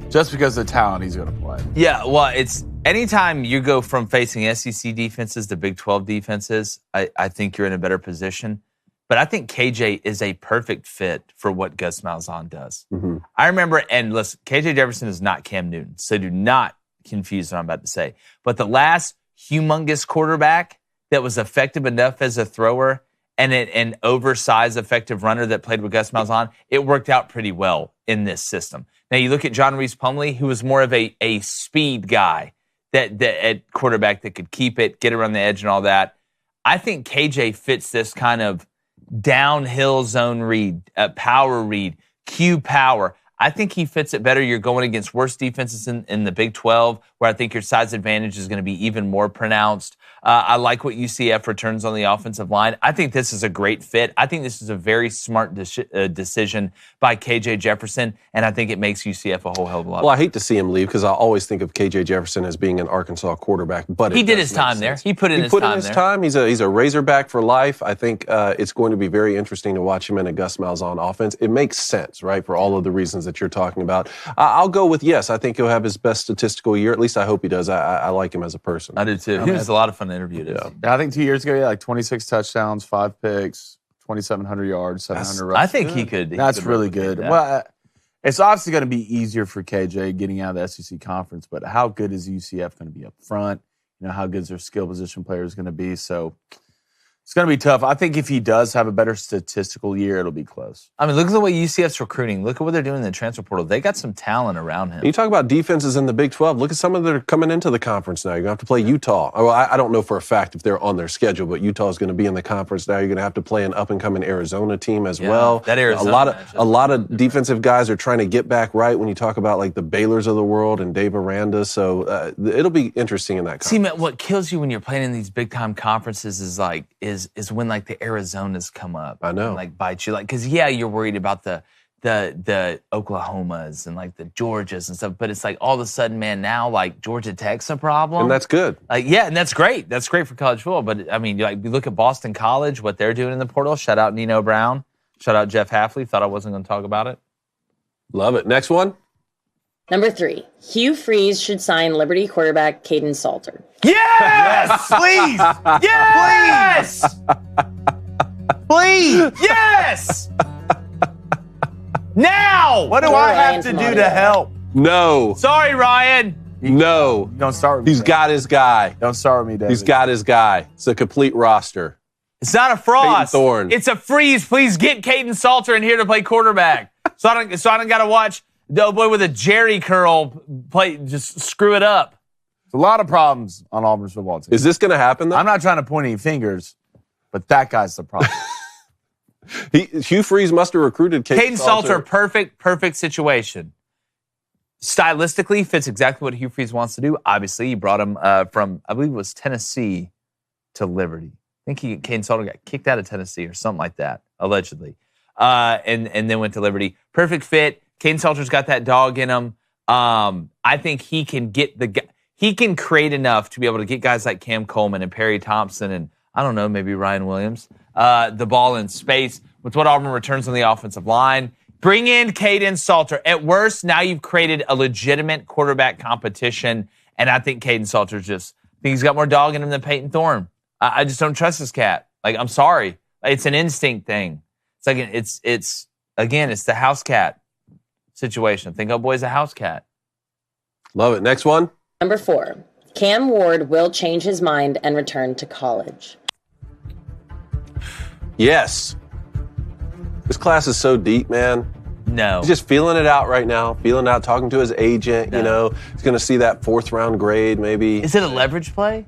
Just because of the talent he's going to play. Yeah, well, it's anytime you go from facing SEC defenses to Big 12 defenses, I think you're in a better position. But I think KJ is a perfect fit for what Gus Malzahn does. Mm-hmm. I remember, and listen, KJ Jefferson is not Cam Newton, so do not confuse what I'm about to say. But the last humongous quarterback that was effective enough as a thrower and an oversized, effective runner that played with Gus Malzahn, it worked out pretty well in this system. Now, you look at John Reese Plumlee, who was more of a speed guy that at quarterback that could keep it, get around the edge and all that. I think KJ fits this kind of downhill zone read, power read, Q power. I think he fits it better. You're going against worse defenses in the Big 12, where I think your size advantage is going to be even more pronounced. I like what UCF returns on the offensive line. I think this is a great fit. I think this is a very smart decision by KJ Jefferson, and I think it makes UCF a whole hell of a lot. Well, I hate to see him leave because I always think of KJ Jefferson as being an Arkansas quarterback. But he did his time there. He put in his time. He's a Razorback for life. I think it's going to be very interesting to watch him in a Gus Malzahn offense. It makes sense, right, for all of the reasons that you're talking about. I'll go with yes. I think he'll have his best statistical year. At least I hope he does. I like him as a person. I do too. He was a lot of fun to interview. Yeah, I think 2 years ago, he had like 26 touchdowns, 5 picks, 2,700 yards, 700 runs. I think he could. That's really good. That. Well, it's obviously going to be easier for KJ getting out of the SEC conference, but how good is UCF going to be up front? You know, how good is their skill position players going to be? So it's going to be tough. I think if he does have a better statistical year, it'll be close. I mean, look at the way UCF's recruiting. Look at what they're doing in the transfer portal. They got some talent around him. You talk about defenses in the Big 12. Look at some of that are coming into the conference now. You're going to have to play Utah. Well, I don't know for a fact if they're on their schedule, but Utah is going to be in the conference now. You're going to have to play an up-and-coming Arizona team as well. That Arizona a lot of defensive guys are trying to get back right when you talk about like the Baylors of the world and Dave Aranda. So it'll be interesting in that conference. See, man, what kills you when you're playing in these big-time conferences is when like the Arizonas come up. I know. And like bite you. Like, because you're worried about the Oklahomas and like the Georgias and stuff, but it's like all of a sudden, man, now like Georgia Tech's a problem. And that's good. Like, yeah, and that's great. That's great for college football. But I mean, like, you look at Boston College, what they're doing in the portal. Shout out Nino Brown. Shout out Jeff Hafley. Thought I wasn't going to talk about it. Love it. Next one. Number 3, Hugh Freeze should sign Liberty quarterback Caden Salter. Yes! Please! Yes! Please! Yes! Now! What do I have to do to help? No. Sorry, Ryan. No. Don't start with me. He's got his guy. Don't start with me, David. He's got his guy. It's a complete roster. It's not a frost. Peyton Thorne. It's a freeze. Please get Caden Salter in here to play quarterback. so I don't got to watch the boy with a Jerry curl play. Just screw it up. There's a lot of problems on Auburn's football team. Is this going to happen, though? I'm not trying to point any fingers, but that guy's the problem. Hugh Freeze must have recruited Caden Salter. Perfect situation. Stylistically, fits exactly what Hugh Freeze wants to do. Obviously, he brought him from, I believe it was Tennessee to Liberty. I think Caden Salter got kicked out of Tennessee or something like that, allegedly. And then went to Liberty. Perfect fit. Caden Salter's got that dog in him. I think he can he can create enough to be able to get guys like Cam Coleman and Perry Thompson and, I don't know, maybe Ryan Williams, the ball in space with what Auburn returns on the offensive line. Bring in Caden Salter. At worst, now you've created a legitimate quarterback competition, and I think Caden Salter I think he's got more dog in him than Peyton Thorne. I just don't trust this cat. Like, I'm sorry. It's an instinct thing. It's like it's the house cat situation. Think, oh, boy's a house cat. Love it. Next one. Number 4, Cam Ward will change his mind and return to college. Yes. This class is so deep, man. No. He's just feeling it out right now, talking to his agent, He's going to see that 4th-round grade maybe. Is it a leverage play?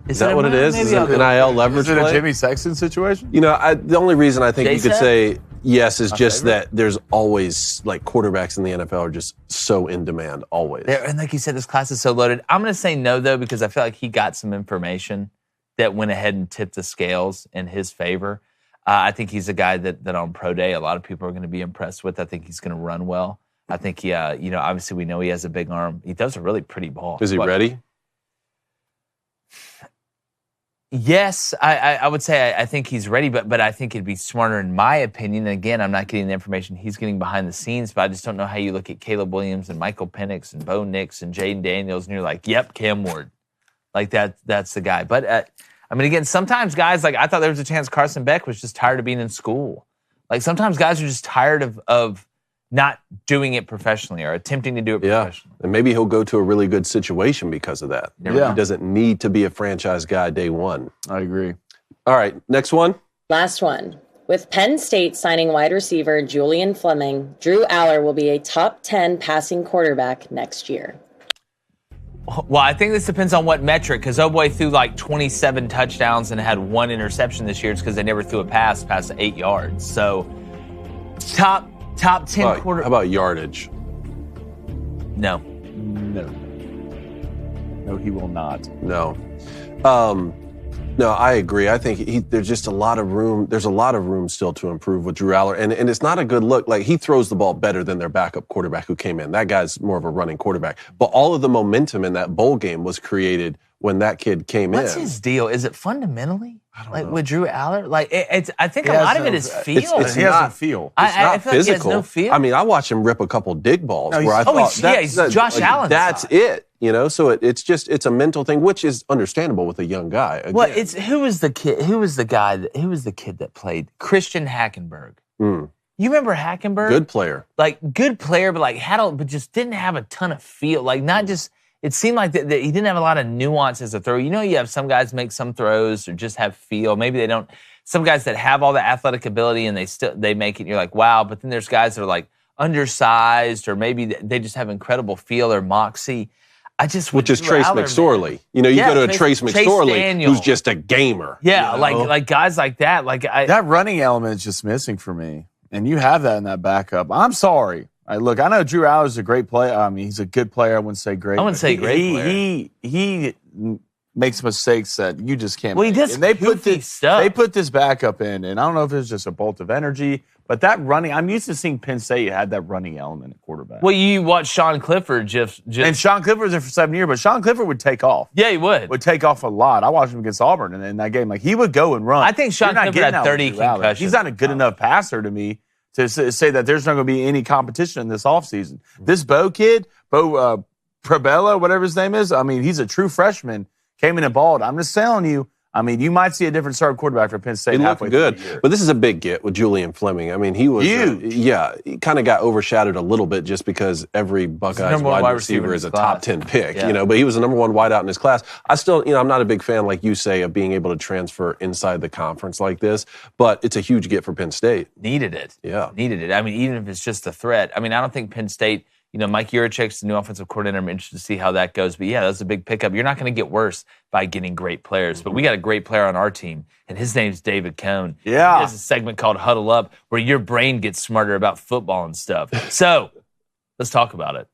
Is that what it is? Is it an NIL leverage play? Is it a Jimmy Sexton situation? The only reason I think you could say yes is just favorite? that there's always, quarterbacks in the NFL are just so in demand, always. And like you said, this class is so loaded. I'm going to say no, though, because I feel like he got some information that went ahead and tipped the scales in his favor. I think he's a guy that on Pro Day, a lot of people are going to be impressed with. I think he's going to run well. I think he, obviously we know he has a big arm. He does a really pretty ball. Is he ready? Yes, I would say I think he's ready, but I think it'd be smarter, in my opinion. And again, I'm not getting the information he's getting behind the scenes, but I just don't know how you look at Caleb Williams and Michael Penix and Bo Nix and Jaden Daniels, and you're like, yep, Cam Ward. Like that's the guy. But again, sometimes guys, I thought there was a chance Carson Beck was just tired of being in school. Like sometimes guys are just tired of not doing it professionally or attempting to do it professionally. And maybe he'll go to a really good situation because of that. He doesn't need to be a franchise guy day one. I agree. All right, next one. Last one. With Penn State signing wide receiver Julian Fleming, Drew Aller will be a top 10 passing quarterback next year. Well, I think this depends on what metric, because Boy threw 27 touchdowns and had 1 interception this year. It's because they never threw a pass past 8 yards. So, top 10 quarter. How about yardage? No. No, he will not. No. No, I agree. I think there's just a lot of room. There's a lot of room still to improve with Drew Aller. And it's not a good look. He throws the ball better than their backup quarterback who came in. That guy's more of a running quarterback. But all of the momentum in that bowl game was created when that kid came in. What's his deal? Is it fundamentally? I don't know. With Drew Aller? I think a lot of it is feel. He has no feel. It's not feel physical. Like he has no feel. I watched him rip a couple dig balls where I thought he's Josh Allen. That's it. So it's a mental thing, which is understandable with a young guy. Again. Well, who was the kid that played? Christian Hackenberg. You remember Hackenberg? Good player. Good player, but just didn't have a ton of feel. It seemed like that he didn't have a lot of nuance as a throw. You have some guys make some throws or just have feel. Maybe they don't. Some guys that have all the athletic ability and they make it and you're like, wow. But then there's guys that are undersized or maybe they just have incredible feel or moxie. Which is Trace McSorley. You go to a Trace McSorley who's just a gamer. Yeah, like guys like that. That running element is just missing for me. And you have that in that backup. I'm sorry. I know Drew Aller's a great player. He's a good player. I wouldn't say great. I wouldn't say great player. He makes mistakes that you just can't make. He does goofy stuff. They put this backup in, and I don't know if it's just a bolt of energy, but that running, I'm used to seeing Penn State had that running element at quarterback. Well, you watch Sean Clifford and Sean Clifford was there for 7 years, but Sean Clifford would take off. Yeah, he would. Would take off a lot. I watched him against Auburn in that game. He would go and run. I think Sean Clifford had 30 concussions. He's not a good enough passer to me to say that there's not going to be any competition in this offseason. This Bo kid, Provia, whatever his name is, he's a true freshman, came in and balled. I'm just telling you, you might see a different starting quarterback for Penn State. He looked good, but this is a big get with Julian Fleming. He was huge. He kind of got overshadowed a little bit just because every Buckeyes wide receiver is a top 10 pick. But he was the number one wideout in his class. I still, I'm not a big fan, like you say, of being able to transfer inside the conference like this, but it's a huge get for Penn State. Needed it. Yeah, needed it. Even if it's just a threat. I don't think Penn State. Mike Yurichek's the new offensive coordinator. I'm interested to see how that goes. But, that's a big pickup. You're not going to get worse by getting great players. But we got a great player on our team, and his name's David Cohn. Yeah. He has a segment called Huddle Up where your brain gets smarter about football and stuff. So let's talk about it.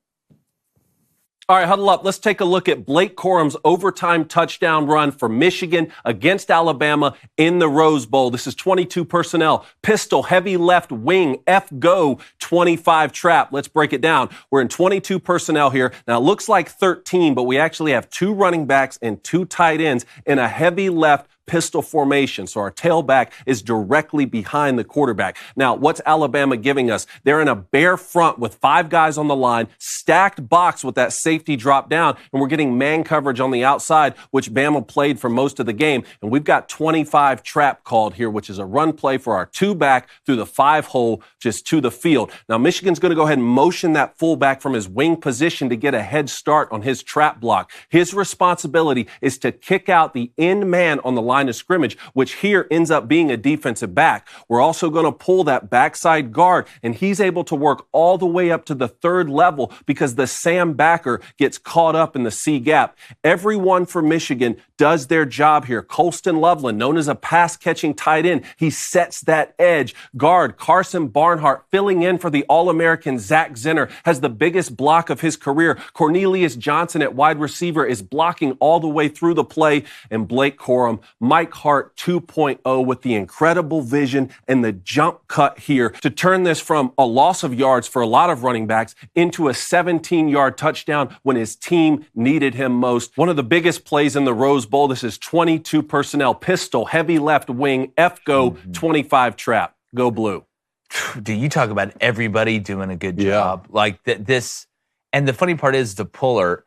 All right, Huddle Up. Let's take a look at Blake Corum's overtime touchdown run for Michigan against Alabama in the Rose Bowl. This is 22 personnel. Pistol, heavy left wing, F-go, 25 trap. Let's break it down. We're in 22 personnel here. Now, it looks like 13, but we actually have 2 running backs and 2 tight ends in a heavy left pistol formation. So our tailback is directly behind the quarterback. Now, what's Alabama giving us? They're in a bare front with 5 guys on the line, stacked box with that safety drop down, and we're getting man coverage on the outside, which Bama played for most of the game. And we've got 25 trap called here, which is a run play for our 2-back through the 5-hole just to the field. Now, Michigan's going to go ahead and motion that fullback from his wing position to get a head start on his trap block. His responsibility is to kick out the end man on the line line of scrimmage, which here ends up being a defensive back. We're also going to pull that backside guard, and he's able to work all the way up to the third level because the Sam backer gets caught up in the C gap. Everyone for Michigan does their job here. Colston Loveland, known as a pass-catching tight end, he sets that edge. Guard Carson Barnhart, filling in for the All-American Zach Zinner, has the biggest block of his career. Cornelius Johnson at wide receiver is blocking all the way through the play. And Blake Corum, Mike Hart 2.0 with the incredible vision and the jump cut here to turn this from a loss of yards for a lot of running backs into a 17-yard touchdown when his team needed him most. One of the biggest plays in the Rose Bowl. This is 22 personnel, pistol, heavy left wing, F-go, 25 trap. Go blue. Dude, you talk about everybody doing a good job. Like this, and the funny part is the puller,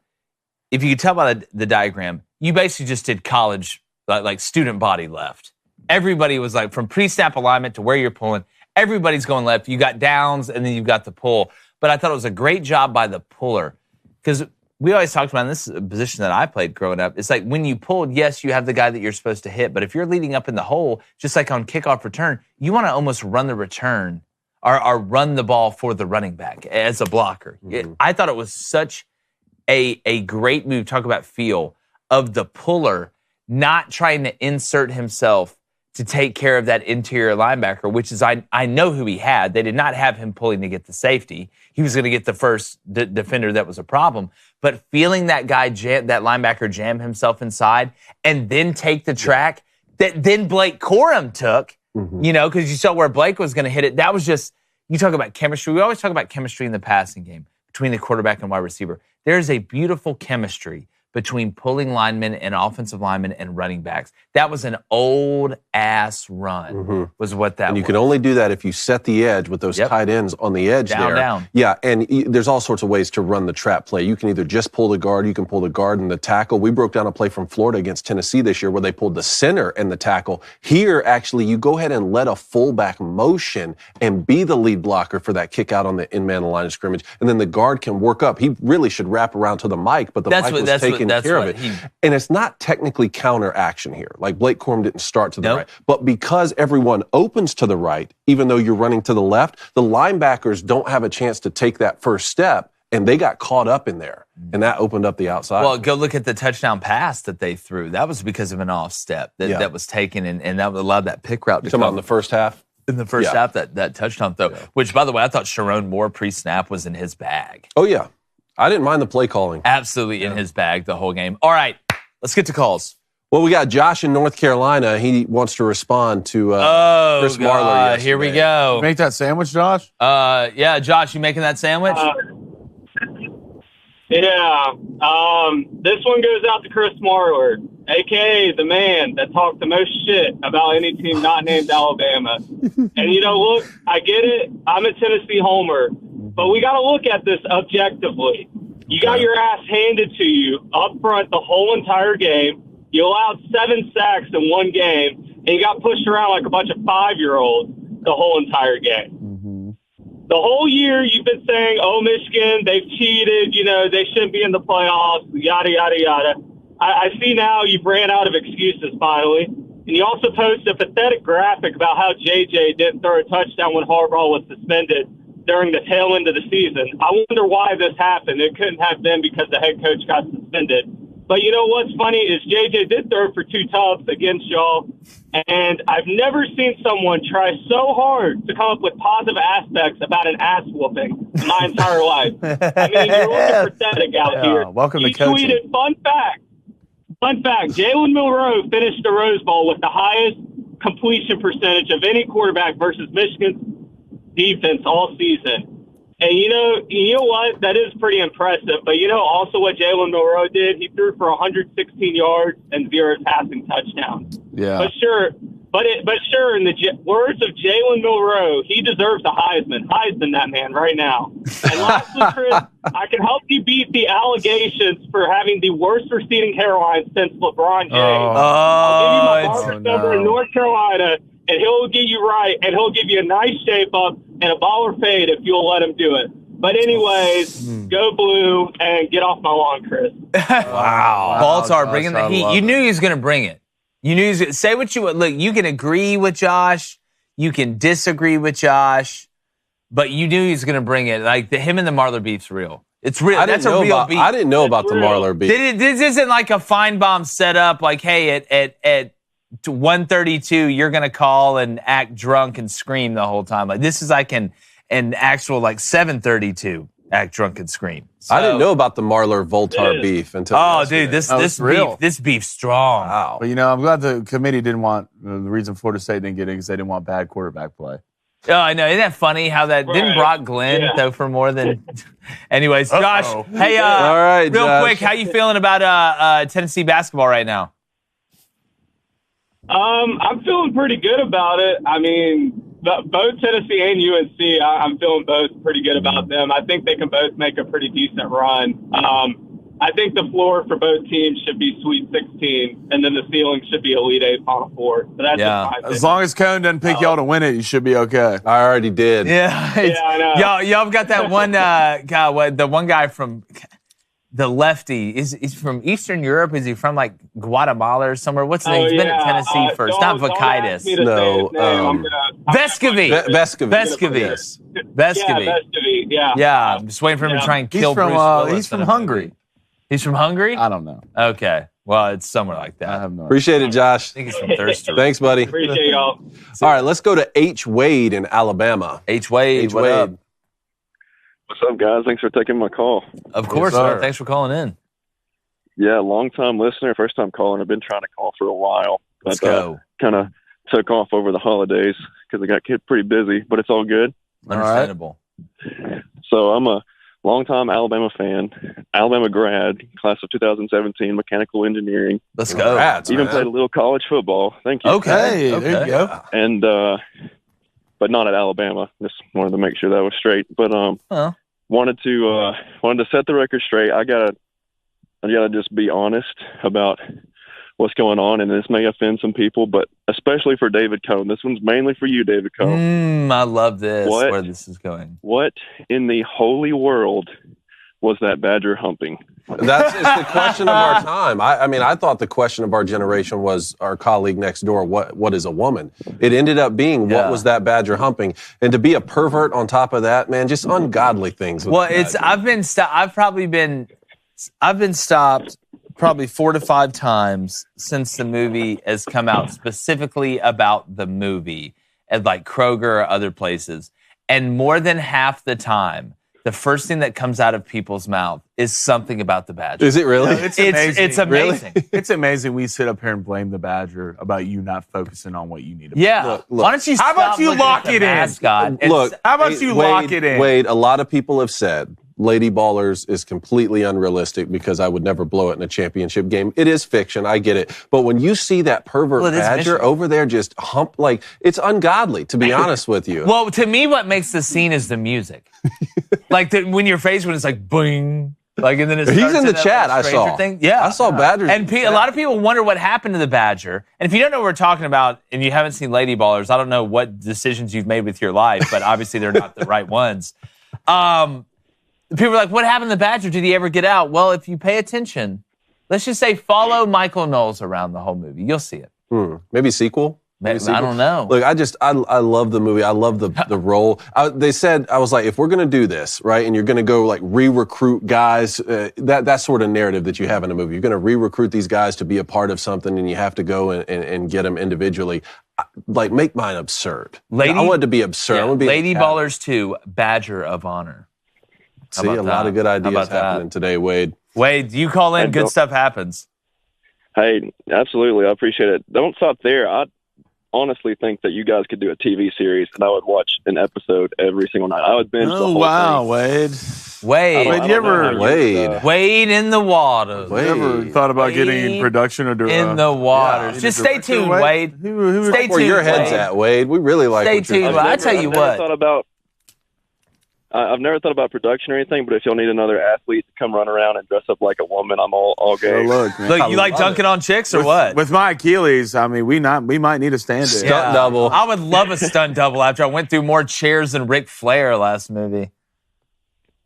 if you could tell by the diagram, you basically just did college, like student body left. Everybody was like, from pre-snap alignment to where you're pulling, everybody's going left. You got downs, and then you've got the pull. But I thought it was a great job by the puller, because we always talked about, and this is a position that I played growing up, it's like when you pulled, yes, you have the guy that you're supposed to hit, but if you're leading up in the hole, just like on kickoff return, you want to almost run the return or run the ball for the running back as a blocker. I thought it was such a great move, talk about feel, of the puller not trying to insert himself to take care of that interior linebacker, which is, I know who he had. They did not have him pulling to get the safety. He was going to get the first defender that was a problem. But feeling that guy, that linebacker jam himself inside and then take the track that then Blake Corum took, because you saw where Blake was going to hit it. That was just, you talk about chemistry. We always talk about chemistry in the passing game between the quarterback and wide receiver. There's a beautiful chemistry between pulling linemen and offensive linemen and running backs. That was an old-ass run, was what that was. And you can only do that if you set the edge with those tight ends on the edge there. Down. Yeah, and there's all sorts of ways to run the trap play. You can either just pull the guard, you can pull the guard and the tackle. We broke down a play from Florida against Tennessee this year where they pulled the center and the tackle. Here, actually, you go ahead and let a fullback motion and be the lead blocker for that kick out on the in-man line of scrimmage. And then the guard can work up. He really should wrap around to the mic, but the mic was taking care of it. And it's not technically counter action here. Like Blake Corum didn't start to the right. But because everyone opens to the right, even though you're running to the left, the linebackers don't have a chance to take that first step, and they got caught up in there. And that opened up the outside. Well, go look at the touchdown pass that they threw. That was because of an off step that was taken, and that allowed that pick route to come. About in the first half? In the first half, that touchdown throw, which, by the way, I thought Sharon Moore pre-snap was in his bag. Oh, yeah. I didn't mind the play calling. Absolutely in his bag the whole game. All right, let's get to calls. Well, we got Josh in North Carolina. He wants to respond to Chris Marler yesterday. Here we go. Make that sandwich, Josh? Yeah, Josh, you making that sandwich? This one goes out to Chris Marler, a.k.a. the man that talked the most shit about any team not named Alabama. And, look, I get it. I'm a Tennessee homer. But we got to look at this objectively. You got your ass handed to you up front the whole entire game. You allowed 7 sacks in one game, and you got pushed around like a bunch of 5-year-olds the whole entire game. The whole year you've been saying, oh, Michigan, they've cheated, they shouldn't be in the playoffs, yada, yada, yada. I see now you've ran out of excuses finally. And you also posted a pathetic graphic about how JJ didn't throw a touchdown when Harbaugh was suspended during the tail end of the season. I wonder why this happened. It couldn't have been because the head coach got suspended. But you know what's funny is JJ did throw for 2 tubs against y'all, and I've never seen someone try so hard to come up with positive aspects about an ass whooping in my entire life. I mean, you're looking pathetic out here. Welcome you to coaching. Tweeted, fun fact, Jalen Milroe finished the Rose Bowl with the highest completion percentage of any quarterback versus Michigan's defense all season. And you know what? That is pretty impressive. But also what Jalen Milroe did? He threw for 116 yards and 0 passing touchdowns. Yeah. But sure, in the words of Jalen Milroe, he deserves a Heisman. Heisman that man right now. And lastly, Chris, I can help you beat the allegations for having the worst receding hairline since LeBron James. I'll give you my barber's number in North Carolina, and he'll get you right, and he'll give you a nice shape up and a baller fade if you'll let him do it. But anyways, go blue and get off my lawn, Chris. Wow. Baltar bringing the heat. You knew he was going to bring it. You knew say what you would. Look, you can agree with Josh, you can disagree with Josh, but you knew he was going to bring it. Like him and the Marler beef's real. It's real. That's a real beef. I didn't know about the Marler beef. This isn't like a Feinbaum setup. Like, hey, at 1:32, you're going to call and act drunk and scream the whole time. Like this is like an actual like 7:32 act drunk and scream. So, I didn't know about the Marler Voltar beef until. Dude, this beef's strong. Wow. But I'm glad the committee didn't want the reason Florida State didn't get in because they didn't want bad quarterback play. Oh, I know. Isn't that funny how that didn't Brock Glenn though for more than. Anyways, Josh. Hey, all right, real Josh. quick, how you feeling about Tennessee basketball right now? I'm feeling pretty good about it. I mean, both Tennessee and UNC, I'm feeling both pretty good about them. I think they can both make a pretty decent run. I think the floor for both teams should be Sweet 16, and then the ceiling should be Elite 8 Final Four. So that's just my opinion. As long as Cone doesn't pick y'all to win it, you should be okay. I already did. Yeah, I know. Y'all have got that one the one guy from the lefty. He's from Eastern Europe? Is he from like Guatemala or somewhere? What's his name? He's been at Tennessee first. Not Vakaitis. No, Vescovy. Vescovy. Yes. Yeah, Vescovy. Vescovy. Yeah. Yeah, I'm just waiting for him to try and kill Bruce Willis. He's from Hungary. He's from Hungary? I don't know. Okay. Well, it's somewhere like that. I have no Appreciate it, Josh. I think he's from Thirster. Thanks, buddy. Appreciate y'all. All right, let's go to H. Wade in Alabama. H. Wade, H. what Wade. up? What's up, guys? Thanks for taking my call. Of course, sir. sir. Thanks for calling in. Yeah, long-time listener, first-time calling. I've been trying to call for a while. Let's go. Kind of took off over the holidays because I got pretty busy, but it's all good. Understandable. So I'm a long-time Alabama fan, Alabama grad, class of 2017, mechanical engineering. Let's go. Congrats, Even man. played a little college football. Thank you. Okay. Hey, there you go. And but not at Alabama. Just wanted to make sure that was straight. But wanted to set the record straight. I gotta just be honest about what's going on, and this may offend some people, but especially for David Cohn. This one's mainly for you, David Cohn. I love this. What? Where this is going. What in the holy world was that Badger humping? It's the question of our time. I mean, I thought the question of our generation was our colleague next door, what is a woman? It ended up being, what was that Badger humping? And to be a pervert on top of that, man, just ungodly things. Well, I've been stopped probably 4 to 5 times since the movie has come out, specifically about the movie at like Kroger or other places. And more than half the time, the first thing that comes out of people's mouth is something about the Badger. Is it really? It's amazing. It's amazing. Really? It's amazing we sit up here and blame the Badger about you not focusing on what you need to Yeah. Look, Why don't you How about stop you looking lock at the it in? mascot and Look, How about you lock it in? Wade, a lot of people have said Lady Ballers is completely unrealistic because I would never blow it in a championship game. It is fiction, I get it. But when you see that pervert Badger over there just hump, like, it's ungodly, to be honest with you. Well, to me, what makes the scene is the music. Like when you're faced when it's like boing, like and then it He's in the chat. Like I saw. thing. Yeah, I saw Badgers. And a lot of people wonder what happened to the Badger. And if you don't know what we're talking about and you haven't seen Lady Ballers, I don't know what decisions you've made with your life, but obviously they're not the right ones. People are like, what happened to the Badger? Did he ever get out? Well, if you pay attention, let's just say follow Michael Knowles around the whole movie. You'll see it. Maybe sequel? I don't know. Look, I love the movie. I love the role. They said, I was like, if we're going to do this, right, and you're going to go like re-recruit guys, that sort of narrative that you have in a movie, you're going to re-recruit these guys to be a part of something and you have to go and get them individually. Like, make mine absurd. I want it to be absurd. I want to be Lady Ballers 2, Badger of Honor. See, a lot of good ideas happening today, Wade. Wade, you call in, good stuff happens. Hey, absolutely. I appreciate it. Don't stop there. I honestly think that you guys could do a TV series, and I would watch an episode every single night. I would binge the whole thing. Wade in the water. You ever thought about getting in production or in the water? Just stay tuned, Wade. Stay tuned. Where your head's at, Wade. We really like. Stay tuned. I tell you what. I've never thought about production or anything, but if y'all need another athlete to come run around and dress up like a woman, I'm all game. Look, you like dunking on chicks or what? With my Achilles, I mean, we might need a stand-in. Stunt double. I would love a stunt double after I went through more chairs than Ric Flair last movie.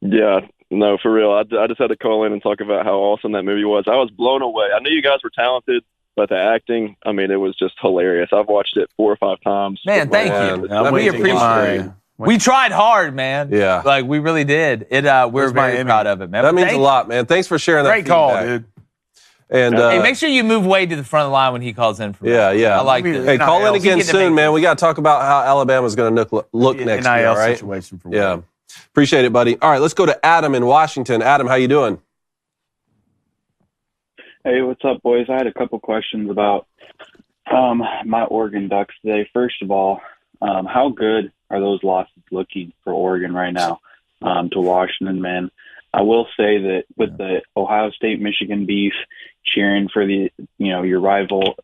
Yeah, no, for real. I just had to call in and talk about how awesome that movie was. I was blown away. I knew you guys were talented, But the acting, I mean, it was just hilarious. I've watched it 4 or 5 times. Man, thank you. We appreciate it. We tried hard, man. Yeah. Like, we really did. We're very proud of it, man. That means a lot, man. Thanks for sharing that Great call, dude. And hey, make sure you move Wade to the front of the line when he calls in. Yeah. I like this. Hey, call in again soon, man. We got to talk about how Alabama's going to look next year, all right? Situation for Wade. Appreciate it, buddy. All right, let's go to Adam in Washington. Adam, how you doing? Hey, what's up, boys? I had a couple questions about my Oregon Ducks today. First of all, how good are those losses looking for Oregon right now to Washington, man? I will say that with the Ohio State-Michigan beef, cheering for your rival,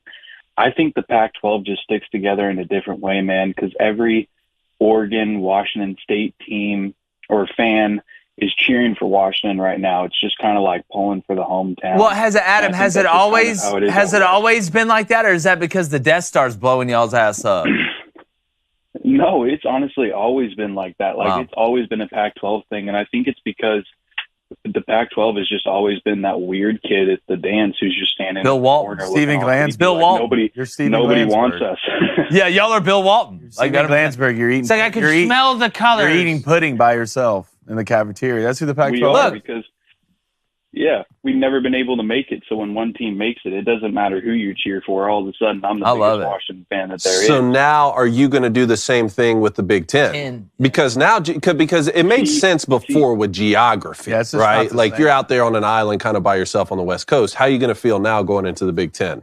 I think the Pac-12 just sticks together in a different way, man, because every Oregon, Washington State team or fan is cheering for Washington right now. It's just kind of like pulling for the hometown. Well, has it always been like that, or is that because the Death Star's blowing y'all's ass up? No, it's honestly always been like that. It's always been a Pac-12 thing, and I think it's because the Pac-12 has just always been that weird kid at the dance who's just standing Bill in the Walton, corner. Stephen Glanz, Bill Walton. Nobody wants us. Yeah, y'all are Bill Walton. Stephen Glansberg, you're eating. It's like I can smell the colors. You're eating pudding by yourself in the cafeteria. That's who the Pac-12 is. Because we've never been able to make it. So when one team makes it, it doesn't matter who you cheer for. All of a sudden, I'm the biggest Washington fan that there is. So now, are you going to do the same thing with the Big Ten? Because now, because it made sense before with geography, right? Like you're out there on an island, kind of by yourself on the West Coast. How are you going to feel now going into the Big Ten?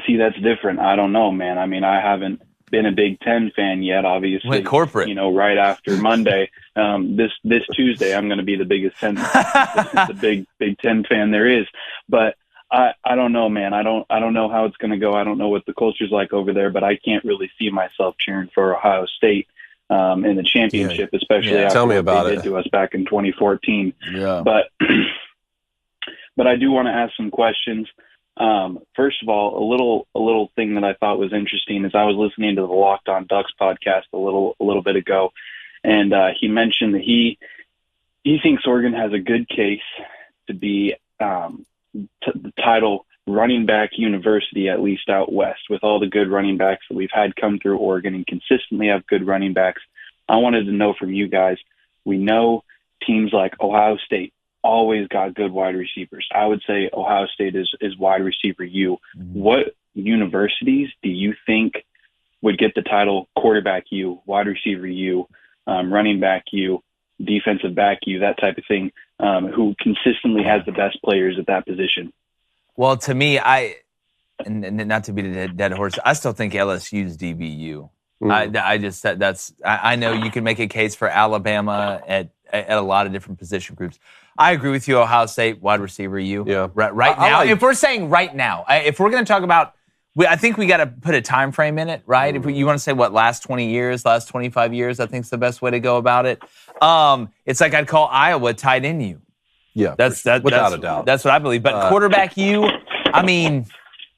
See, that's different. I don't know, man. I mean, I haven't been a Big Ten fan yet, obviously. Went corporate. Right after Monday. This Tuesday, I'm going to be the biggest the Big Ten fan there is. But I don't know, man. I don't know how it's going to go. I don't know what the culture's like over there, but I can't really see myself cheering for Ohio State in the championship, especially after what they did to us back in 2014. Yeah. But I do want to ask some questions. First of all, a little thing that I thought was interesting is I was listening to the Locked On Ducks podcast a little bit ago, and he mentioned that he thinks Oregon has a good case to be the title running back university, at least out west, with all the good running backs that we've had come through Oregon and consistently have good running backs. I wanted to know from you guys, we know teams like Ohio State always got good wide receivers. I would say Ohio State is wide receiver U. Mm-hmm. What universities do you think would get the title quarterback U, wide receiver U, running back U, defensive back U, that type of thing, who consistently has the best players at that position? Well, to me, and not to beat a dead horse, I still think LSU's DBU. Mm-hmm. I know you can make a case for Alabama at a lot of different position groups. I agree with you, Ohio State, wide receiver U. Yeah. Right now, if we're saying right now, if we're going to talk about, I think we got to put a time frame in it, right? If you want to say, last 20 years, last 25 years, I think is the best way to go about it. It's like I'd call Iowa tight end U. Yeah, without a doubt. That's what I believe. But quarterback U, I mean...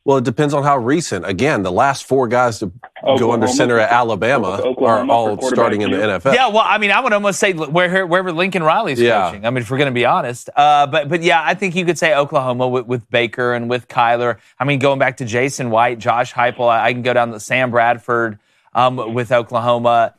Well, it depends on how recent. Again, the last 4 guys to go under center at Alabama are all starting in the NFL. Yeah, well, I mean, I would almost say wherever Lincoln Riley's coaching. I mean, if we're going to be honest. But yeah, I think you could say Oklahoma with Baker and with Kyler. I mean, going back to Jason White, Josh Heupel, I can go down to Sam Bradford with Oklahoma.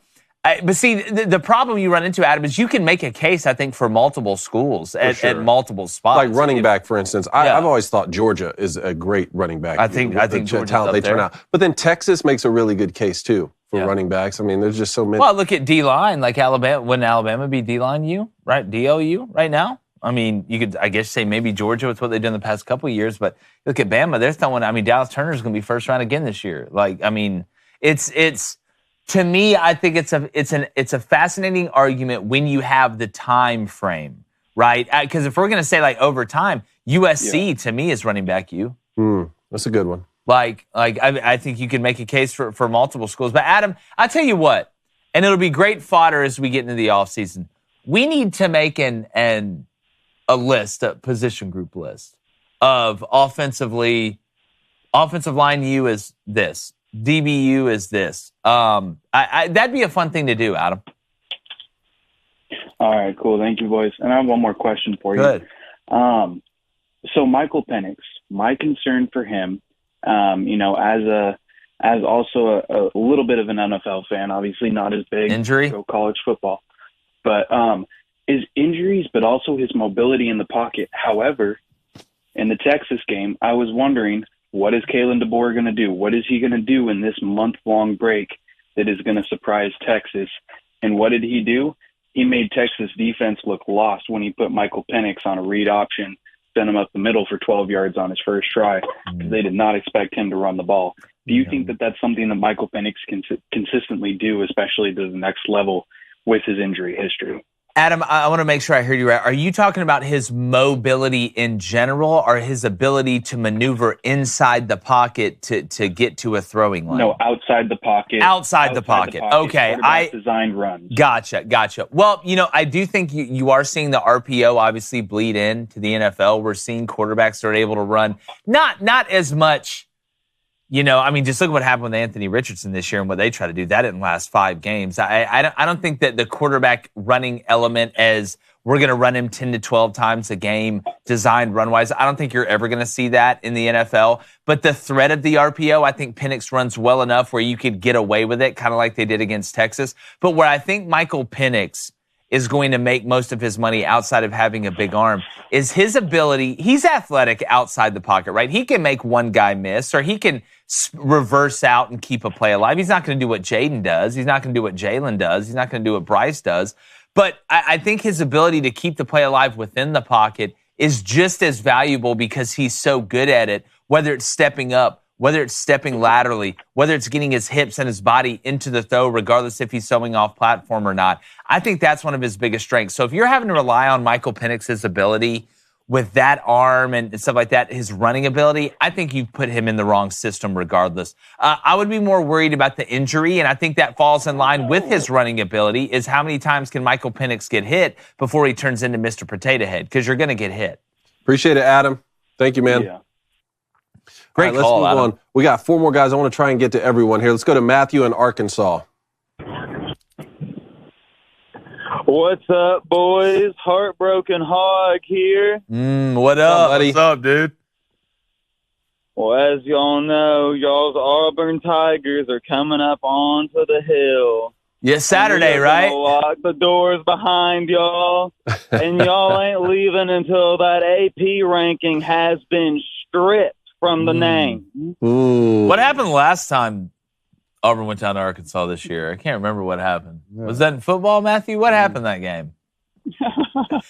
But see, the problem you run into, Adam, is you can make a case, I think, for multiple schools at multiple spots. Like running back, for instance. I've always thought Georgia is a great running back. I think Georgia's talent they turn out. But then Texas makes a really good case, too, for running backs. I mean, there's just so many. Well, look at D-line. Like Alabama. Wouldn't Alabama be D-line U, right? DLU right now? I mean, you could, I guess, say maybe Georgia with what they've done the past couple of years. But look at Bama. They're throwing, Dallas Turner's going to be first round again this year. Like, I mean, it's to me, I think it's a fascinating argument when you have the time frame, right? Because if we're going to say like over time, USC to me is running back U. That's a good one. I think you can make a case for multiple schools. But Adam, I tell you what, and it'll be great fodder as we get into the offseason. We need to make a list, a position group list of offensive line U is this. DBU is this. That'd be a fun thing to do, Adam. All right, cool. Thank you, boys. And I have one more question for you. Good. So Michael Penix, My concern for him, as also a little bit of an NFL fan, obviously not as big. Injury? Go college football. But his injuries, but also his mobility in the pocket. However, in the Texas game, I was wondering, what is Kalen DeBoer going to do? What is he going to do in this month-long break that is going to surprise Texas? And what did he do? He made Texas defense look lost when he put Michael Penix on a read option, sent him up the middle for 12 yards on his first try, because they did not expect him to run the ball. Do you think that that's something that Michael Penix can consistently do, especially to the next level with his injury history? Adam, I want to make sure I heard you right. Are you talking about his mobility in general or his ability to maneuver inside the pocket to get to a throwing line? No, outside the pocket. Outside the pocket. Okay. Designed runs. Gotcha. Well, I do think you are seeing the RPO obviously bleed in to the NFL. We're seeing quarterbacks that are able to run not as much. Just look at what happened with Anthony Richardson this year and what they try to do. That didn't last 5 games. I don't think that the quarterback running element as we're going to run him 10 to 12 times a game, designed run-wise, I don't think you're ever going to see that in the NFL. But the threat of the RPO, I think Penix runs well enough where you could get away with it, kind of like they did against Texas. But where I think Michael Penix is going to make most of his money outside of having a big arm is his ability. He's athletic outside the pocket, right? He can make one guy miss, or he can reverse out and keep a play alive. He's not going to do what Jaden does. He's not going to do what Jalen does. He's not going to do what Bryce does. But I think his ability to keep the play alive within the pocket is just as valuable because he's so good at it, whether it's stepping up, whether it's stepping laterally, whether it's getting his hips and his body into the throw, regardless if he's throwing off platform or not. I think that's one of his biggest strengths. So if you're having to rely on Michael Penix's ability with that arm and stuff like that, his running ability, I think you put him in the wrong system regardless. I would be more worried about the injury, and I think that falls in line with his running ability, is how many times can Michael Penix get hit before he turns into Mr. Potato Head, because you're going to get hit. Appreciate it, Adam. Thank you, man. Yeah. Great call, let's move Adam. on. We got 4 more guys. I want to try and get to everyone here. Let's go to Matthew in Arkansas. What's up, boys? Heartbroken Hog here. What up, buddy? What's up, dude? Well, as y'all know, y'all's Auburn Tigers are coming up onto the hill. Yeah, Saturday, We're right? gonna lock the doors behind y'all, and y'all ain't leaving until that AP ranking has been stripped from the name. Ooh. What happened last time Auburn went down to Arkansas this year? I can't remember what happened. Yeah. Was that in football, Matthew? What happened that game?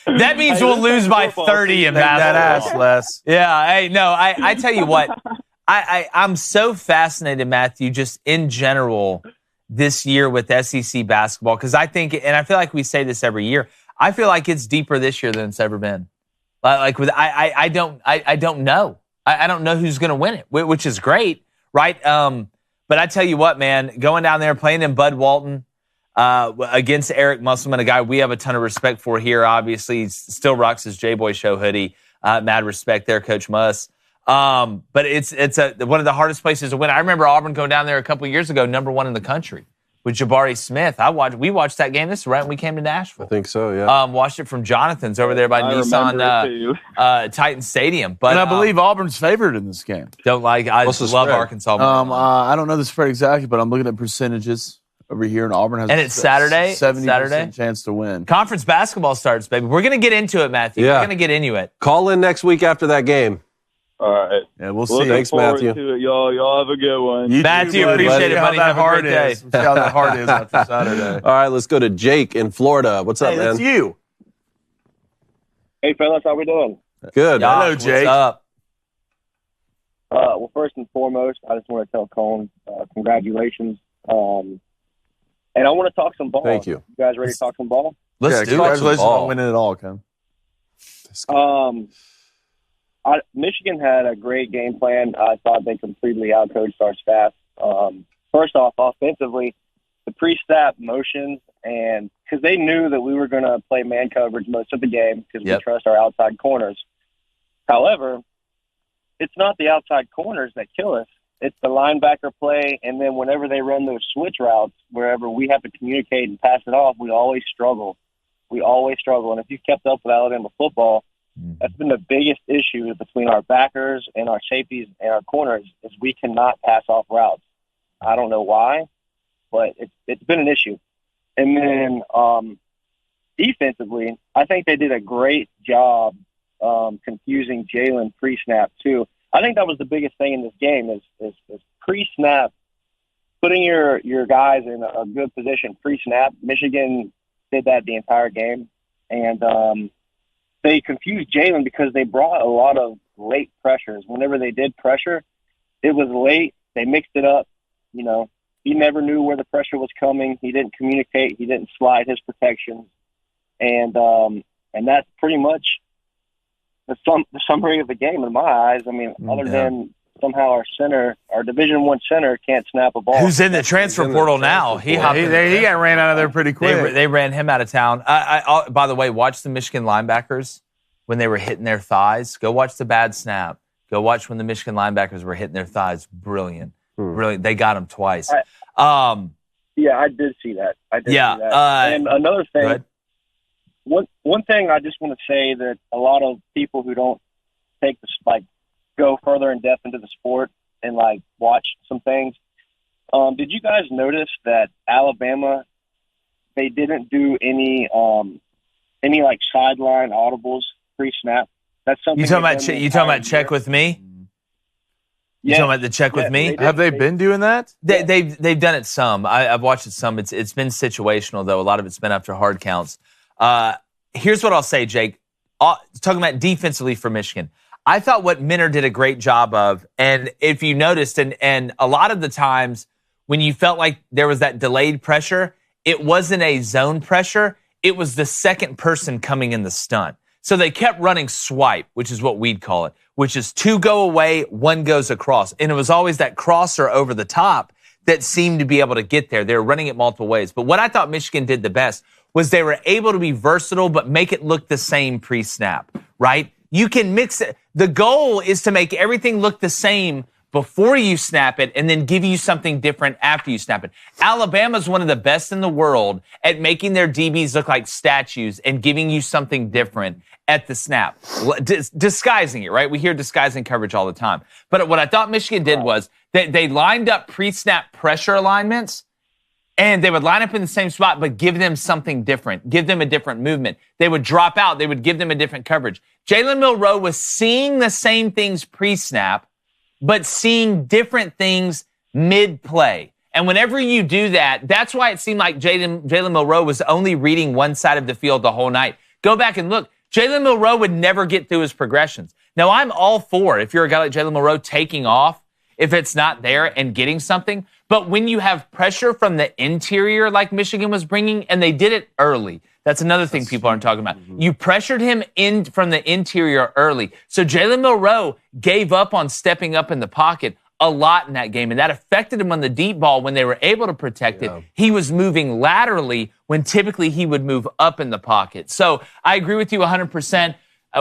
That means we'll lose by 30 in basketball. That ass, Les. Yeah, hey, no, I tell you what, I'm so fascinated, Matthew, just in general this year with SEC basketball, because I think, and I feel like we say this every year, I feel like it's deeper this year than it's ever been. I don't know. I don't know who's going to win it, which is great, right? But I tell you what, man, going down there, playing in Bud Walton against Eric Musselman, a guy we have a ton of respect for here, obviously. He still rocks his J-Boy Show hoodie. Mad respect there, Coach Muss. But it's one of the hardest places to win. I remember Auburn going down there a couple of years ago, number 1 in the country, with Jabari Smith. We watched that game. This is right when we came to Nashville. I think so, yeah. Watched it from Jonathan's over there by Nissan Titan Stadium. But and I believe Auburn's favored in this game. I love Arkansas. I don't know the spread exactly, but I'm looking at percentages over here, and Auburn has it's Saturday. 70% chance to win. Conference basketball starts, baby. We're going to get into it, Matthew. Yeah. We're going to get into it. Call in next week after that game. All right. Yeah, we'll see. Thanks, Matthew. To it, y'all. Y'all have a good one. Matthew, appreciate it, buddy. Have a great day. See how that hard is after Saturday. All right, let's go to Jake in Florida. What's up, man? That's you. Hey, fellas, how we doing? Good. Hello, Jake. What's up? Well, first and foremost, I just want to tell Cone congratulations. And I want to talk some ball. Thank you. You guys ready to talk some ball? Let's do it. Congratulations on winning it all, Ken. Michigan had a great game plan. I thought they completely outcoached our staff. First off, offensively, the pre-snap motions, and because they knew that we were going to play man coverage most of the game because we trust our outside corners. However, it's not the outside corners that kill us. It's the linebacker play, and then whenever they run those switch routes, wherever we have to communicate and pass it off, we always struggle. And if you kept up with Alabama football, That's been the biggest issue between our backers and our safeties and our corners is we cannot pass off routes. I don't know why, but it's been an issue. And then defensively, I think they did a great job confusing Jalen pre-snap too. I think that was the biggest thing in this game is pre-snap, putting your guys in a good position pre-snap. Michigan did that the entire game. And they confused Jalen because they brought a lot of late pressures. Whenever they did pressure, it was late. They mixed it up. You know, he never knew where the pressure was coming. He didn't communicate. He didn't slide his protections. And that's pretty much the summary of the game in my eyes. I mean, other than somehow our Division I center can't snap a ball. Who's in the transfer portal now? He got ran out of there pretty quick. They ran him out of town. By the way, watch the Michigan linebackers when they were hitting their thighs. Go watch the bad snap. Go watch when the Michigan linebackers were hitting their thighs. Brilliant. Brilliant. They got him twice. Yeah, I did see that. See that. And another thing, one thing I just want to say that a lot of people who don't take this, go further in depth into the sport and watch some things. Did you guys notice that Alabama, they didn't do any sideline audibles pre-snap? That's something. You talking about check with me? You talking about the check with me? Have they been doing that? They've done it some. I've watched it some. It's been situational though. A lot of it's been after hard counts. Here's what I'll say, Jake. Talking about defensively for Michigan. I thought what Minter did a great job of, and if you noticed, and a lot of the times when you felt like there was that delayed pressure, it wasn't a zone pressure. It was the second person coming in the stunt. So they kept running swipe, which is what we'd call it, which is 2 go away, 1 goes across. And it was always that crosser over the top that seemed to be able to get there. They were running it multiple ways. But what I thought Michigan did the best was they were able to be versatile but make it look the same pre-snap, right? You can mix it. The goal is to make everything look the same before you snap it and then give you something different after you snap it. Alabama's one of the best in the world at making their DBs look like statues and giving you something different at the snap. Disguising it, right? We hear disguising coverage all the time. But what I thought Michigan did was they lined up pre-snap pressure alignments, and they would line up in the same spot, but give them something different. Give them a different movement. They would drop out. They would give them a different coverage. Jalen Milroe was seeing the same things pre-snap, but seeing different things mid-play. And whenever you do that, that's why it seemed like Jalen Milroe was only reading one side of the field the whole night. Go back and look. Jalen Milroe would never get through his progressions. Now, I'm all for, if you're a guy like Jalen Milroe, taking off if it's not there and getting something. But when you have pressure from the interior like Michigan was bringing, and they did it early. That's another thing people aren't talking about. You pressured him in from the interior early. So Jalen Milroe gave up on stepping up in the pocket a lot in that game, and that affected him on the deep ball when they were able to protect it. He was moving laterally when typically he would move up in the pocket. So I agree with you 100%.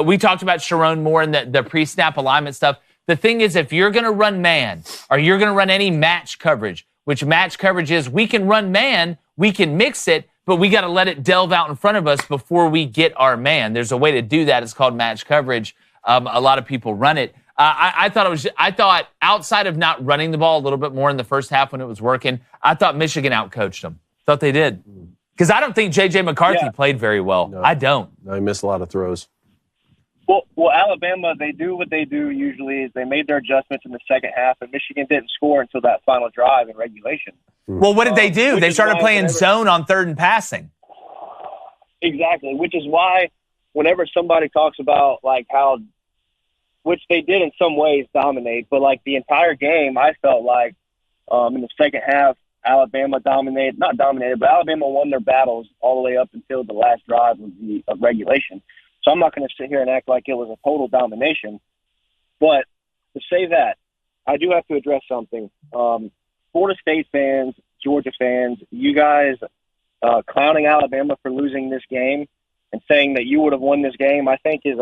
We talked about Sharon Moore and the pre-snap alignment stuff. The thing is, if you're going to run man or you're going to run any match coverage, which match coverage is, we can run man, we can mix it, but we got to let it delve out in front of us before we get our man. There's a way to do that. It's called match coverage. A lot of people run it. I thought outside of not running the ball a little bit more in the first half when it was working, I thought Michigan outcoached them. Thought they did. Because I don't think J.J. McCarthy played very well. No. I don't. No, he missed a lot of throws. Well, Alabama, they do what they do usually is they made their adjustments in the second half, and Michigan didn't score until that final drive in regulation. Well, what did they do? They started playing zone on third and passing. Exactly, which is why whenever somebody talks about how, which they did in some ways dominate, but the entire game, I felt like in the second half, Alabama not dominated, but Alabama won their battles all the way up until the last drive of regulation. So I'm not going to sit here and act like it was a total domination. But to say that, I do have to address something. Florida State fans, Georgia fans, you guys clowning Alabama for losing this game and saying that you would have won this game, I think is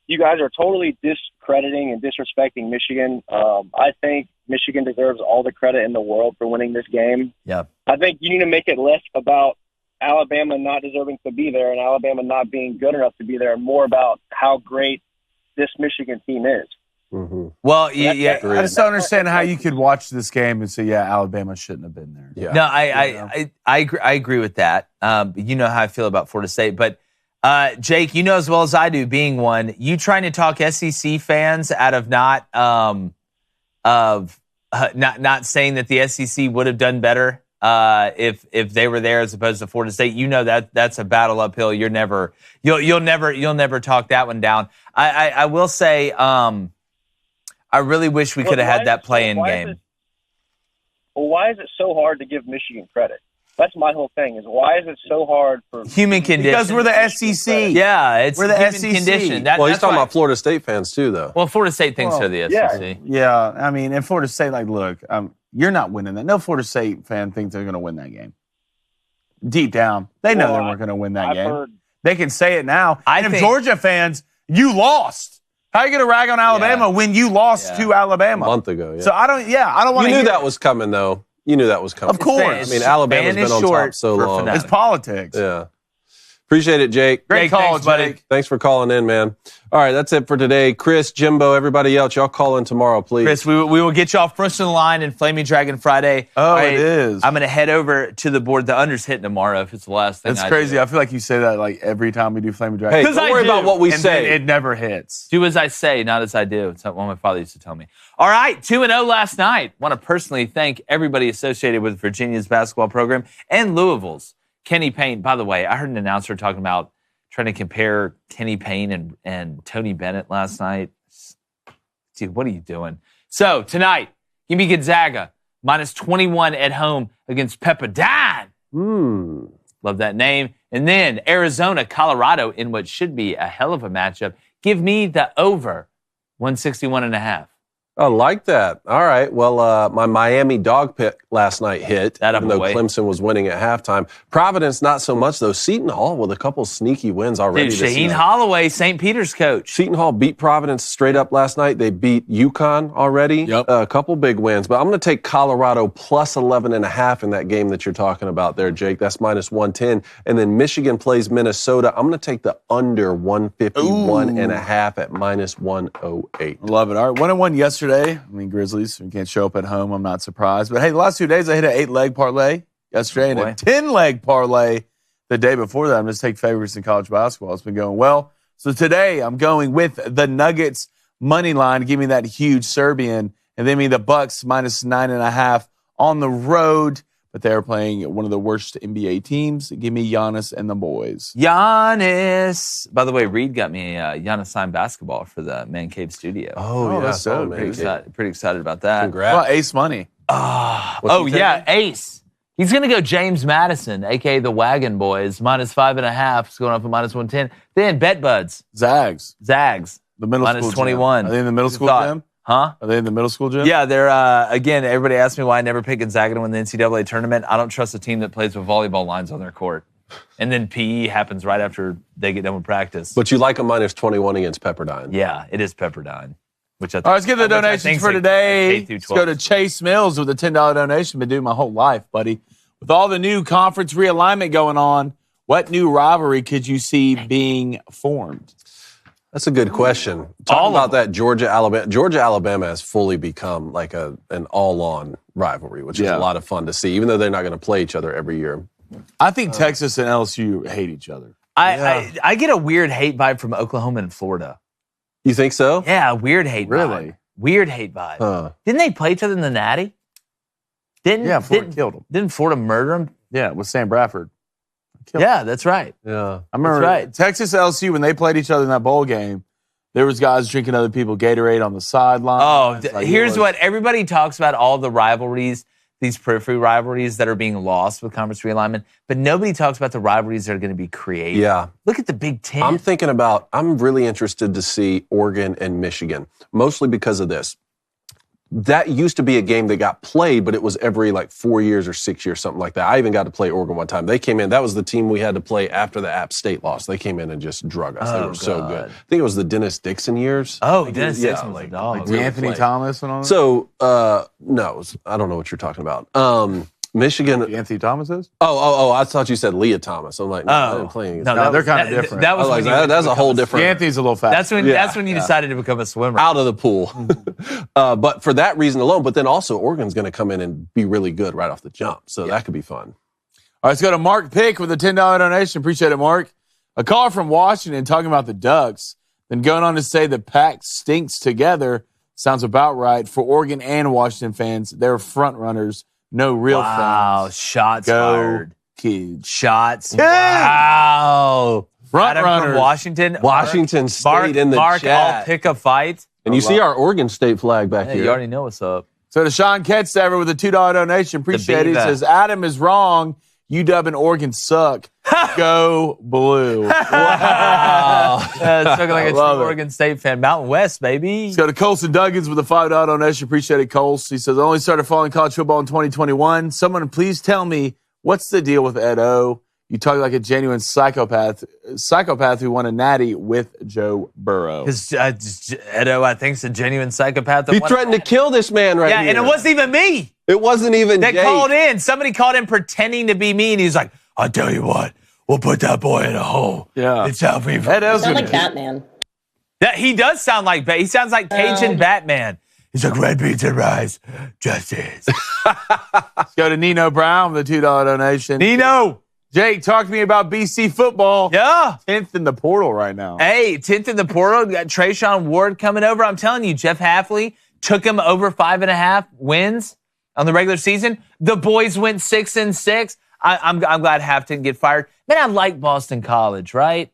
you guys are totally discrediting and disrespecting Michigan. I think Michigan deserves all the credit in the world for winning this game. Yeah. I think you need to make it less about Alabama not deserving to be there and Alabama not being good enough to be there, and more about how great this Michigan team is. Mm-hmm. Well, I just don't understand how you could watch this game and say, yeah, Alabama shouldn't have been there. Yeah. No, I agree with that. You know how I feel about Florida State. But, Jake, you know as well as I do, being one, you trying to talk SEC fans out of not saying that the SEC would have done better if they were there as opposed to Florida State. You know that's a battle uphill. You'll never talk that one down. I will say I really wish we could have had that play-in game. Why is it so hard to give Michigan credit? That's my whole thing. Is why is it so hard for human condition? Because we're the SEC. Yeah, we're the human SEC. condition. He's talking about Florida State fans too, though. Well, Florida State thinks they're the SEC. Yeah, I mean, and Florida State, like, look, you're not winning that. No Florida State fan thinks they're going to win that game. Deep down, they know they weren't going to win that game. They can say it now. If Georgia fans, you lost. How are you going to rag on Alabama when you lost to Alabama a month ago? Yeah. So I don't want to. You knew that was coming, though. You knew that was coming. Of course. I mean, Alabama's been on top so long. It's politics. Yeah. Appreciate it, Jake. Great call, Jake. Thanks for calling in, man. All right, that's it for today. Chris, Jimbo, everybody else, y'all call in tomorrow, please. Chris, we will get y'all first in the line in Flaming Dragon Friday. Oh, it is. I'm going to head over to the board. The under's hitting tomorrow if it's the last thing. That's crazy. I feel like you say that like every time we do Flaming Dragon. Hey, don't worry about what we say. It never hits. Do as I say, not as I do. It's what my father used to tell me. All right, 2-0 last night. Want to personally thank everybody associated with Virginia's basketball program and Louisville's. Kenny Payne, by the way, I heard an announcer talking about trying to compare Kenny Payne and Tony Bennett last night. Dude, what are you doing? So, tonight, give me Gonzaga, -21 at home against Pepperdine. Love that name. And then Arizona, Colorado in what should be a hell of a matchup. Give me the over, 161.5. I like that. All right. Well, my Miami dog pick last night hit, even though Clemson was winning at halftime. Providence, not so much, though. Seton Hall with a couple sneaky wins already Dude, this Shaheen season. Holloway, St. Peter's coach. Seton Hall beat Providence straight up last night. They beat UConn already. Yep. A couple big wins. But I'm going to take Colorado plus 11.5 in that game that you're talking about there, Jake. That's -110. And then Michigan plays Minnesota. I'm going to take the under 151.5 at -108. Love it. All right, 1-1 yesterday. I mean, Grizzlies, we can't show up at home. I'm not surprised. But, hey, the last 2 days I hit an 8-leg parlay yesterday and a 10-leg parlay the day before that. I'm just taking favorites in college basketball. It's been going well. So today I'm going with the Nuggets money line. Give me that huge Serbian. And then me the Bucks -9.5 on the road. But they're playing one of the worst NBA teams. Give me Giannis and the boys. Giannis. By the way, Reed got me a Giannis signed basketball for the Man Cave studio. Oh, yeah. that's so man. Pretty excited about that. Congrats. Well, Ace Money. Ace. He's going to go James Madison, a.k.a. the Wagon Boys, -5.5. It's going up at -110. Then Bet Buds. Zags. The middle school -21. Gym. Are they in the middle school gym? Huh? Are they in the middle school gym? Yeah, they're, again, everybody asks me why I never pick Gonzaga to win the NCAA tournament. I don't trust a team that plays with volleyball lines on their court. And then PE happens right after they get done with practice. But you like a -21 against Pepperdine. Yeah, it is Pepperdine. Which I think, all right, let's get the donations for today. Let's go to 12. Chase Mills with a $10 donation. Been doing my whole life, buddy. With all the new conference realignment going on, what new rivalry could you see being formed? That's a good question. Talk about that Georgia-Alabama. Georgia-Alabama has fully become like an all-on rivalry, which is a lot of fun to see, even though they're not going to play each other every year. I think Texas and LSU hate each other. I get a weird hate vibe from Oklahoma and Florida. You think so? Yeah, weird hate vibe. Really? Weird hate vibe. Huh. Didn't they play each other in the Natty? Florida killed them. Didn't Florida murder them? Yeah, with Sam Bradford. Yeah, that's right. Yeah. I remember Texas LSU, when they played each other in that bowl game, there was guys drinking other people Gatorade on the sideline. Here's what everybody talks about, all the rivalries, these periphery rivalries that are being lost with conference realignment, but nobody talks about the rivalries that are going to be created. Yeah. Look at the Big Ten. I'm really interested to see Oregon and Michigan, mostly because of this. That used to be a game that got played, but it was every 4 years or 6 years, something like that. I even got to play Oregon one time. They came in. That was the team we had to play after the App State loss. They came in and just drug us. They were so good. I think it was the Dennis Dixon years. Oh, Dennis Dixon was a dog. Like Anthony Thomas and all that? So, no, I don't know what you're talking about. Michigan. Anthony Thomas is? Oh! I thought you said Leah Thomas. I'm like, no, I didn't play against. No, they're kind of different. That was like, that's a whole different. Anthony's a little fast. That's when you decided to become a swimmer. Out of the pool. But for that reason alone, but then also Oregon's going to come in and be really good right off the jump. So that could be fun. All right, let's go to Mark Pick with a $10 donation. Appreciate it, Mark. A caller from Washington talking about the Ducks, then going on to say the pack stinks together. Sounds about right for Oregon and Washington fans. They're front runners, no real fans. Wow, shots fired. Kids. Shots. Wow. Front runners. From Washington. Washington State in the Mark, chat. I'll pick a fight. And you see our Oregon State flag back here. You already know what's up. So to Sean Ketstaver with a $2 donation. Appreciate it. He says, Adam is wrong. UW and Oregon suck. Go blue. Wow. It's looking like a true Oregon State fan. Mountain West, baby. Let's go to Colson Duggins with a $5 donation. Appreciate it, Coles. He says, I only started following college football in 2021. Someone please tell me, what's the deal with Ed O? You talk like a genuine psychopath who won a natty with Joe Burrow. Because Ed O, I think, is a genuine psychopath. He threatened to kill this man right here. Yeah, and it wasn't even me. It wasn't even They Jake. called in. Somebody called in pretending to be me, and he's like, I'll tell you what. We'll put that boy in a hole. Yeah. It's how we... Ed O's Sound like Batman. Yeah, he does sound like... He sounds like Cajun Batman. He's like, red beans and rice. Justice. Let's go to Nino Brown with a $2 donation. Nino! Jake, talk to me about BC football. Yeah. 10th in the portal right now. Hey, 10th in the portal. Got Trayshawn Ward coming over. I'm telling you, Jeff Hafley took him over 5.5 wins on the regular season. The boys went 6-6. I'm glad Haf didn't get fired. Man, I like Boston College, right?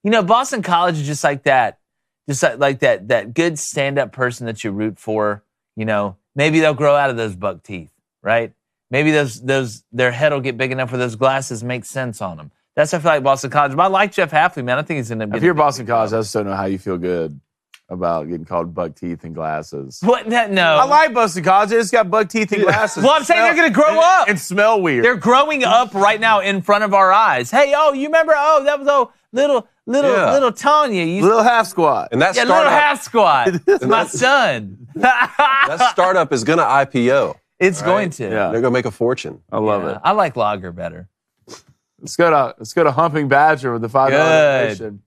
You know, Boston College is just like that. Just like that good stand-up person that you root for. You know, maybe they'll grow out of those buck teeth, right? Maybe their head will get big enough where those glasses make sense on them. That's I feel like Boston College. But I like Jeff Hafley, man. I think he's in a. If you're Boston College, I just don't know how you feel good about getting called buck teeth and glasses. What? No. I like Boston College. They just got buck teeth and glasses. Well, I'm saying they're going to grow up and smell weird. They're growing up right now in front of our eyes. Hey, you remember? Oh, that was little Tanya. Little half squat. And that little half squat. It's my son. That startup is going to IPO. It's going to. Yeah. They're going to make a fortune. I love it. I like Lager better. Let's go to Humping Badger with the $5 donation.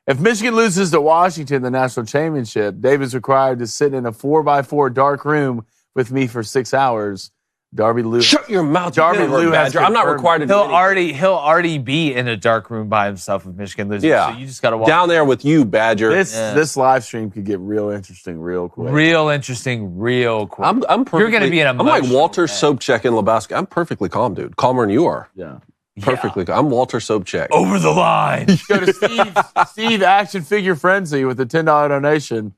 If Michigan loses to Washington in the national championship, Dave is required to sit in a 4x4 dark room with me for 6 hours. Darby Lou. Shut your mouth, Darby Lou. I'm not required to. He'll already be in a dark room by himself if Michigan loses. Yeah. So you just got to walk down there with you, Badger. This live stream could get real interesting real quick. Real interesting real quick. I'm perfectly, You're going to be in a. I'm like Walter Sobchak in Lebowski. I'm perfectly calm, dude. Calmer than you are. Yeah. Perfectly. I'm Walter Sobchak. Over the line. Go to Steve Action Figure Frenzy with a $10 donation.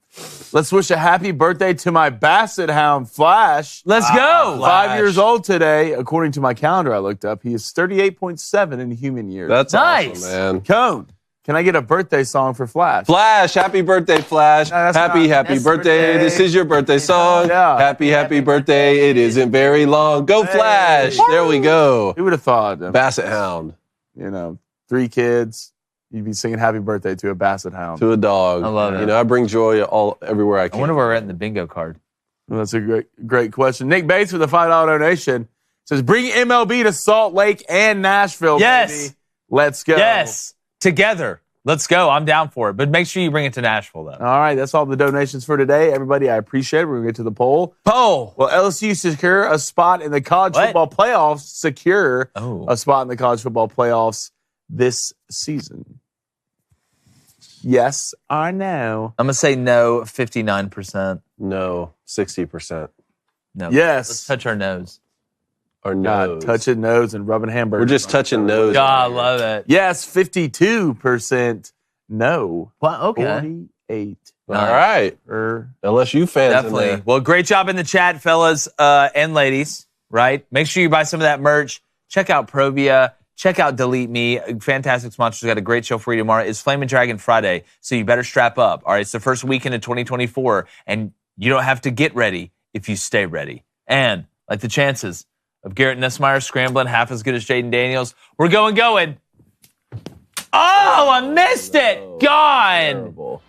Let's wish a happy birthday to my Basset Hound, Flash. Let's go. 5 years old today. According to my calendar I looked up, he is 38.7 in human years. That's nice. Awesome, man. Cone, can I get a birthday song for Flash? Flash, happy birthday, Flash. No, happy birthday. This is your birthday song. Yeah. Happy birthday. It isn't very long. Go Flash. There we go. Who would have thought? Basset Hound. 3 kids. You'd be singing happy birthday to a Basset Hound. To a dog. I love it. I bring joy everywhere I can. I wonder where we're at in the bingo card. Well, that's a great question. Nick Bates with a $5 donation says, bring MLB to Salt Lake and Nashville, Yes. baby. Let's go. Yes. Together. Let's go. I'm down for it. But make sure you bring it to Nashville, though. All right, that's all the donations for today. Everybody, I appreciate it. We're going to get to the poll. Poll. Well, LSU secure a spot in the college football playoffs. Secure a spot in the college football playoffs this season. Yes or no? I'm going to say no, 59%. No, 60%. No. Yes. Let's touch our nose. Our nose. Touching nose and rubbing hamburgers. We're just touching nose. God, I love it. Yes, 52% no. Well, okay. 48. All right. LSU fans. Definitely. Well, great job in the chat, fellas and ladies, right? Make sure you buy some of that merch. Check out Provia. Check out Delete Me. Fantastic sponsors. We got a great show for you tomorrow. It's Flamin' Dragon Friday, so you better strap up. All right, it's the first weekend of 2024, and you don't have to get ready if you stay ready. And like the chances of Garrett Nussmeier scrambling half as good as Jaden Daniels, we're going. Oh, I missed it. Gone. Terrible.